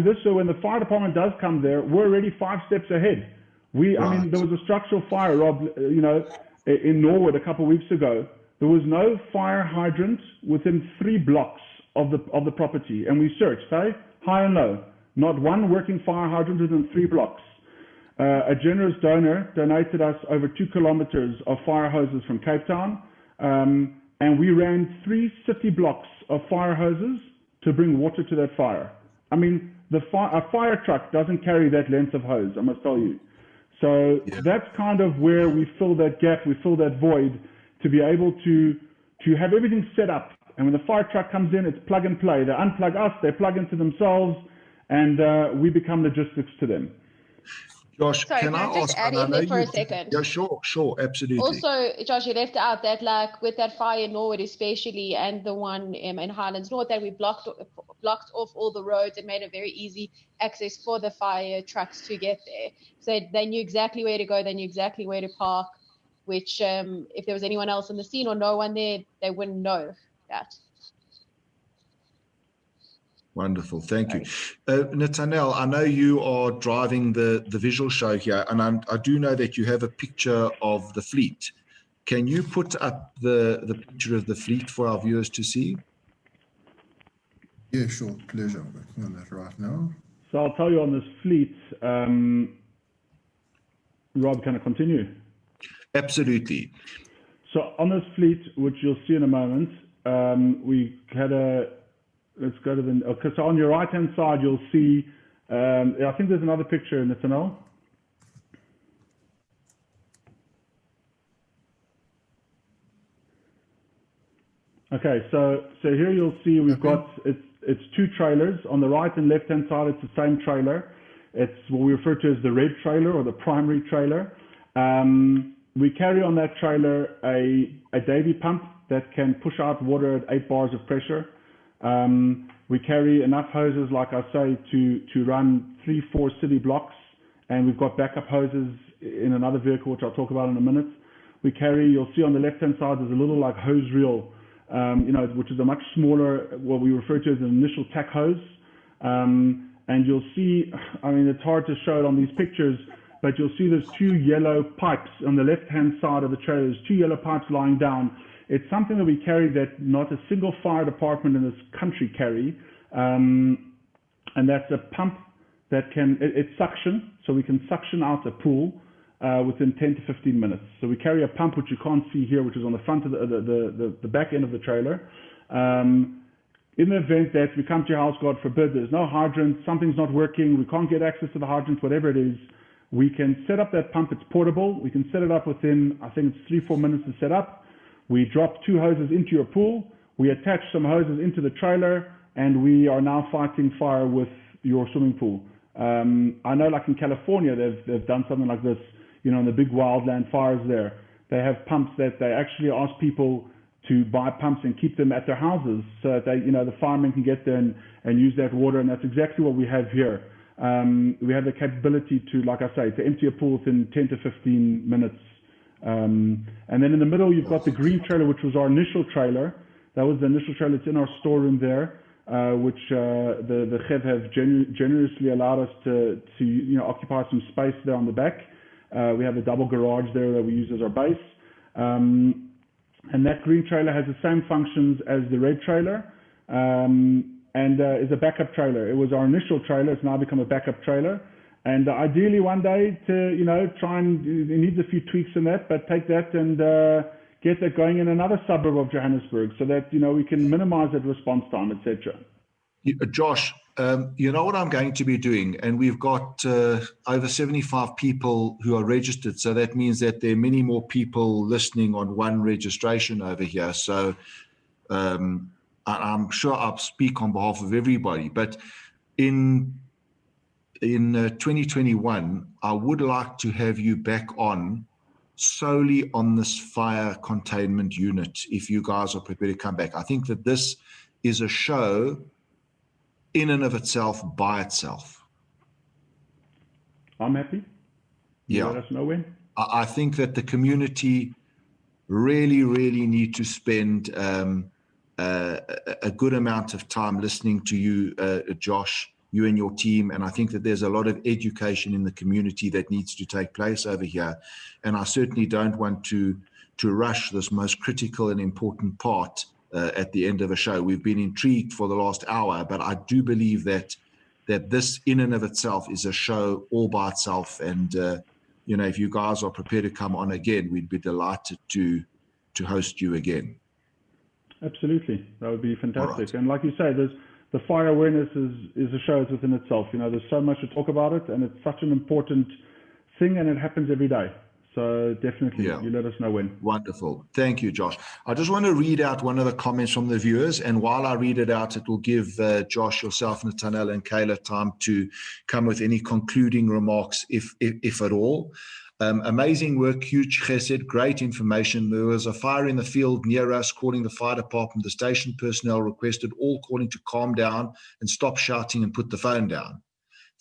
this, so when the fire department does come there, we're already 5 steps ahead. I mean, there was a structural fire, Rob, in Norwood a couple of weeks ago. There was no fire hydrant within 3 blocks of the property, and we searched, high and low. Not one working fire hydrant within 3 blocks. A generous donor donated us over 2 kilometers of fire hoses from Cape Town, and we ran 3 city blocks of fire hoses to bring water to that fire. I mean, a fire truck doesn't carry that length of hose, I must tell you. So that's kind of where we fill that gap, we fill that void, to be able to have everything set up. And when the fire truck comes in, it's plug and play. They unplug us, they plug into themselves, and we become logistics to them. Josh, sorry, can I just ask? add in there for a second? Yeah, sure, absolutely. Also, Josh, you left out that, like, with that fire in Norwood especially, and the one in Highlands North, that we blocked off all the roads and made it very easy access for the fire trucks to get there. So they knew exactly where to go, they knew exactly where to park, which if there was anyone else in the scene or no one there, they wouldn't know that. Wonderful, thank you. Netanel, I know you are driving the visual show here, and I do know that you have a picture of the fleet. Can you put up the picture of the fleet for our viewers to see? Yeah, sure, pleasure. I'm working on that right now. So I'll tell you on this fleet, Rob, can I continue? Absolutely. So on this fleet, which you'll see in a moment, we had let's go to the, okay, so on your right-hand side, you'll see, I think there's another picture in the tunnel. Okay, so here you'll see we've got, it's 2 trailers. On the right and left-hand side, it's the same trailer. It's what we refer to as the red trailer or the primary trailer. We carry on that trailer a Davy pump that can push out water at 8 bars of pressure. We carry enough hoses, like I say, to run 3-4 city blocks, and we've got backup hoses in another vehicle, which I'll talk about in a minute. We carry, you'll see on the left-hand side, there's a little like hose reel, which is a much smaller, what we refer to as an initial tack hose. And you'll see, I mean, it's hard to show it on these pictures, but you'll see there's 2 yellow pipes on the left-hand side of the trailer. There's 2 yellow pipes lying down. It's something that we carry that not a single fire department in this country carry. And that's a pump that can, it's suction, so we can suction out a pool within 10 to 15 minutes. So we carry a pump, which you can't see here, which is on the front of the back end of the trailer. In the event that we come to your house, God forbid, there's no hydrant, something's not working, we can't get access to the hydrant, whatever it is, we can set up that pump. It's portable. We can set it up within, I think it's 3-4 minutes to set up. We drop 2 hoses into your pool. We attach some hoses into the trailer, and we are now fighting fire with your swimming pool. I know, like in California, they've done something like this, in the big wildland fires there. They have pumps that they actually ask people to buy pumps and keep them at their houses so that they, the firemen can get there and use that water. And that's exactly what we have here. We have the capability to, like I say, to empty a pool within 10 to 15 minutes. And then in the middle, you've got the Green Trailer, which was our initial trailer. That was the initial trailer. It's in our storeroom there, which the Chev have generously allowed us to occupy some space there on the back. We have a double garage there that we use as our base. And that Green Trailer has the same functions as the red trailer and is a backup trailer. It was our initial trailer. It's now become a backup trailer. And ideally one day to, try and, it needs a few tweaks in that, but take that and get that going in another suburb of Johannesburg so that, we can minimize that response time, etc. Josh, you know what I'm going to be doing, and we've got over 75 people who are registered. So that means that there are many more people listening on one registration over here. So I'm sure I'll speak on behalf of everybody. But in 2021, I would like to have you back on solely on this fire containment unit, if you guys are prepared to come back. I think that this is a show in and of itself, by itself. I'm happy. Yeah. Let us know when. I think that the community really, really need to spend a good amount of time listening to you, Josh, you and your team. And I think that there's a lot of education in the community that needs to take place over here. And I certainly don't want to rush this most critical and important part at the end of a show. We've been intrigued for the last hour, but I do believe that this in and of itself is a show all by itself. And, if you guys are prepared to come on again, we'd be delighted to host you again. Absolutely. That would be fantastic. Right. And like you say, the fire awareness is a show within itself. There's so much to talk about it, and it's such an important thing, and it happens every day. So definitely, You let us know when. Wonderful. Thank you, Josh. I just want to read out one of the comments from the viewers, and while I read it out, it will give Josh, yourself, Netanel, and Cayla time to come with any concluding remarks, if at all. Amazing work, huge chesed, great information. There was a fire in the field near us, calling the fire department. The station personnel requested all calling to calm down and stop shouting and put the phone down.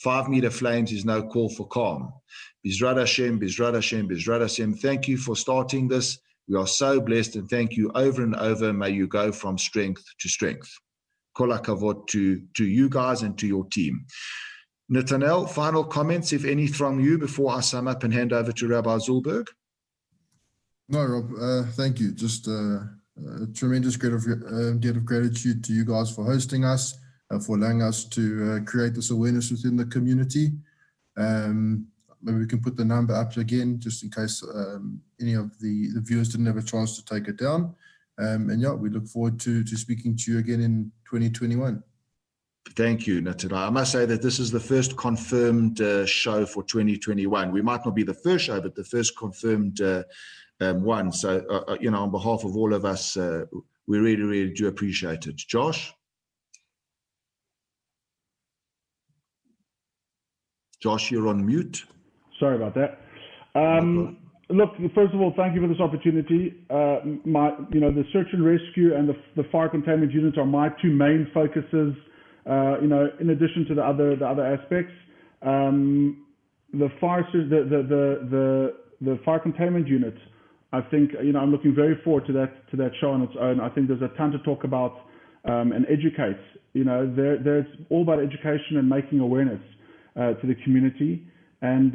5-meter flames is no call for calm. Bizrat Hashem, Bizrat Hashem, Bizrat Hashem. Thank you for starting this. We are so blessed, and thank you over and over. May you go from strength to strength. Kol hakavod to you guys and to your team. Netanel, final comments, if any, from you before I sum up and hand over to Rabbi Zulberg? No, Rob, thank you. Just a tremendous debt of gratitude to you guys for hosting us, for allowing us to create this awareness within the community. Maybe we can put the number up again, just in case any of the viewers didn't have a chance to take it down. We look forward to speaking to you again in 2021. Thank you, Netanel. I must say that this is the first confirmed show for 2021. We might not be the first show, but the first confirmed one. So, on behalf of all of us, we really, really do appreciate it. Josh? Josh, you're on mute. Sorry about that. Look, first of all, thank you for this opportunity. The search and rescue and the fire containment units are my two main focuses. In addition to the other aspects, the fire containment unit, I think, I'm looking very forward to that show on its own. I think there's a ton to talk about and educate. It's all about education and making awareness to the community. And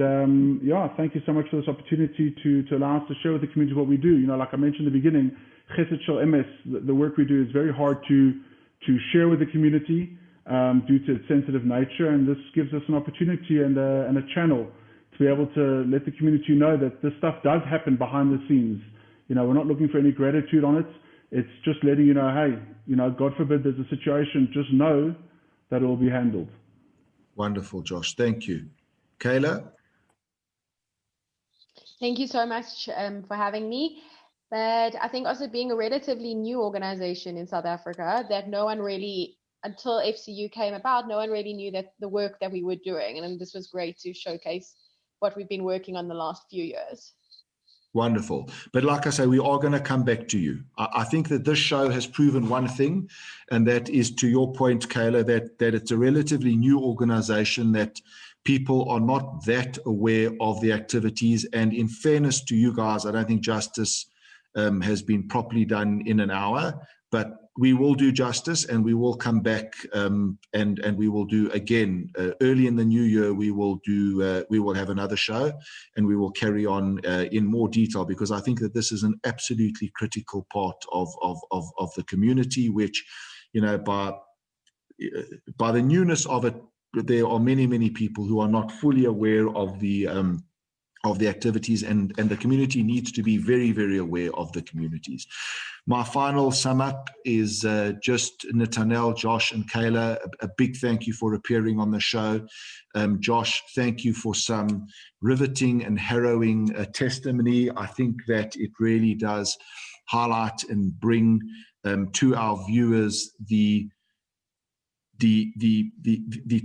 thank you so much for this opportunity to allow us to share with the community what we do. Like I mentioned in the beginning, Chesed Showcase, the work we do is very hard to share with the community. Due to its sensitive nature, and this gives us an opportunity and a channel to be able to let the community know that this stuff does happen behind the scenes. We're not looking for any gratitude on it. It's just letting you know, hey, God forbid there's a situation, just know that it will be handled. Wonderful, Josh. Thank you. Cayla? Thank you so much for having me. But I think also being a relatively new organization in South Africa, that no one really, until FCU came about, no one really knew that the work that we were doing. And this was great to showcase what we've been working on the last few years. Wonderful. But like I say, we are going to come back to you. I think that this show has proven one thing, and that is, to your point, Cayla, that it's a relatively new organization, that people are not that aware of the activities. And in fairness to you guys, I don't think justice has been properly done in an hour, but we will do justice, and we will come back and we will do again early in the new year. We will have another show, and we will carry on in more detail, because I think that this is an absolutely critical part of the community, which, you know, by the newness of it, there are many people who are not fully aware of the activities, and the community needs to be very aware of the communities. My final sum up is just Netanel, Josh, and Cayla, a big thank you for appearing on the show. Josh, thank you for some riveting and harrowing testimony. I think that it really does highlight and bring to our viewers the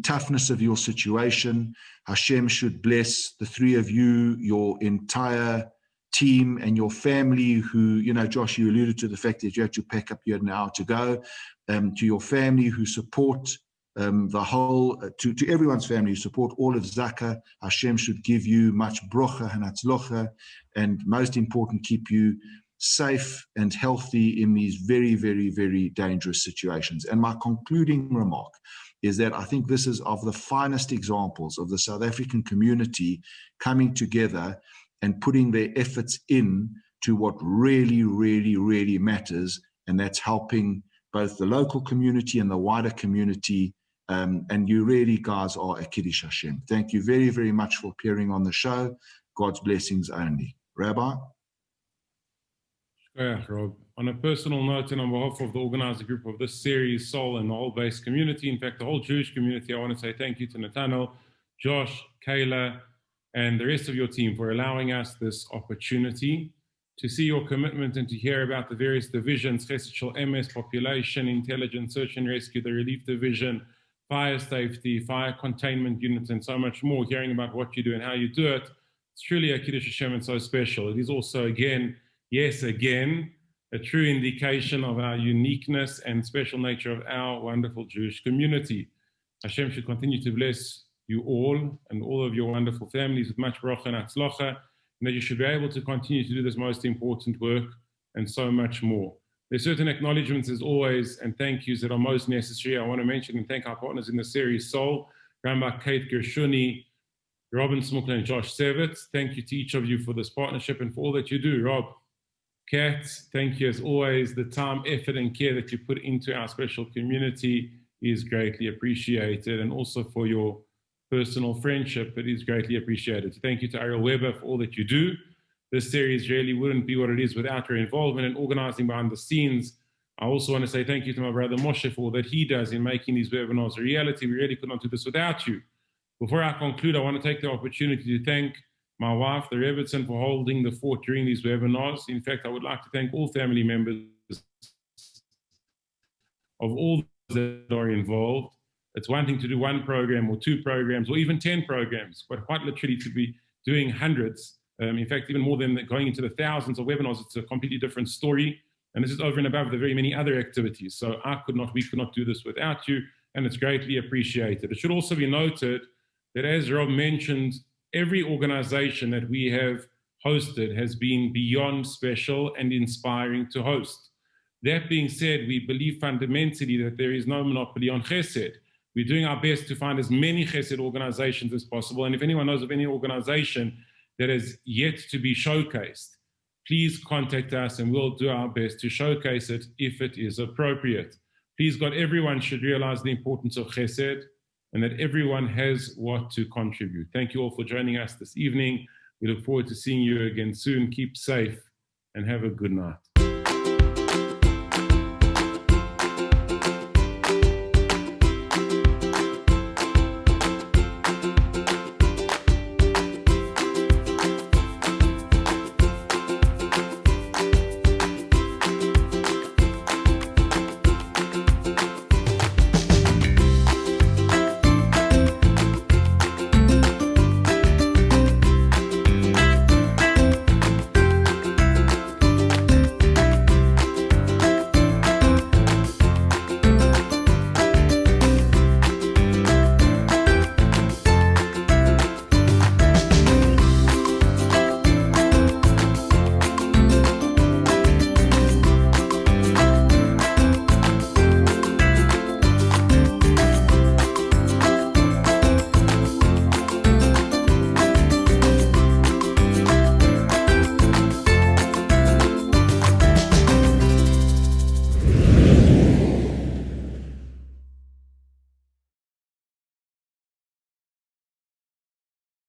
toughness of your situation. Hashem should bless the three of you, your entire team, and your family, who, you know, Josh, you alluded to the fact that you had to pack up, you had an hour to go, to your family who support the whole, to everyone's family who support all of Zaka. Hashem should give you much brocha and hatzlocha, and most important, keep you safe and healthy in these very dangerous situations. And my concluding remark is that I think this is of the finest examples of the South African community coming together and putting their efforts in to what really matters, and that's helping both the local community and the wider community. And you really, guys, are a Kiddush Hashem. Thank you very much for appearing on the show. God's blessings only. Rabbi? Yeah, Rob. On a personal note, and on behalf of the organizer group of this series, Soul, and the whole base community, in fact, the whole Jewish community, I want to say thank you to Netanel, Josh, Cayla, and the rest of your team for allowing us this opportunity to see your commitment and to hear about the various divisions: Chesed Showcase, population, intelligence, search and rescue, the relief division, fire safety, fire containment units, and so much more. Hearing about what you do and how you do it, it's truly a Kiddush Hashem and so special. It is also, again, a true indication of our uniqueness and special nature of our wonderful Jewish community. Hashem should continue to bless you all and all of your wonderful families with much bracha and hatzlacha, and that you should be able to continue to do this most important work and so much more. There's certain acknowledgements, as always, and thank yous that are most necessary. I want to mention and thank our partners in the series, Soul, Rambach, Kate Gershuni, Robin Smukler, and Josh Sevitz. Thank you to each of you for this partnership and for all that you do. Rob Katz, thank you as always. The time, effort, and care that you put into our special community is greatly appreciated, and also for your personal friendship, it is greatly appreciated. Thank you to Ariel Weber for all that you do. This series really wouldn't be what it is without your involvement and organizing behind the scenes. I also want to say thank you to my brother Moshe for all that he does in making these webinars a reality. We really could not do this without you. Before I conclude, I want to take the opportunity to thank my wife, the Rebbitzin, for holding the fort during these webinars. In fact, I would like to thank all family members of all that are involved. It's one thing to do one program or two programs or even 10 programs, but quite literally to be doing hundreds. In fact, even more than going into the thousands of webinars, it's a completely different story. And this is over and above the very many other activities. So we could not do this without you, and it's greatly appreciated. It should also be noted that, as Rob mentioned, every organization that we have hosted has been beyond special and inspiring to host. That being said, we believe fundamentally that there is no monopoly on Chesed. We're doing our best to find as many Chesed organizations as possible. And if anyone knows of any organization that has yet to be showcased, please contact us and we'll do our best to showcase it if it is appropriate. Please God, everyone should realize the importance of Chesed and that everyone has what to contribute. Thank you all for joining us this evening. We look forward to seeing you again soon. Keep safe and have a good night.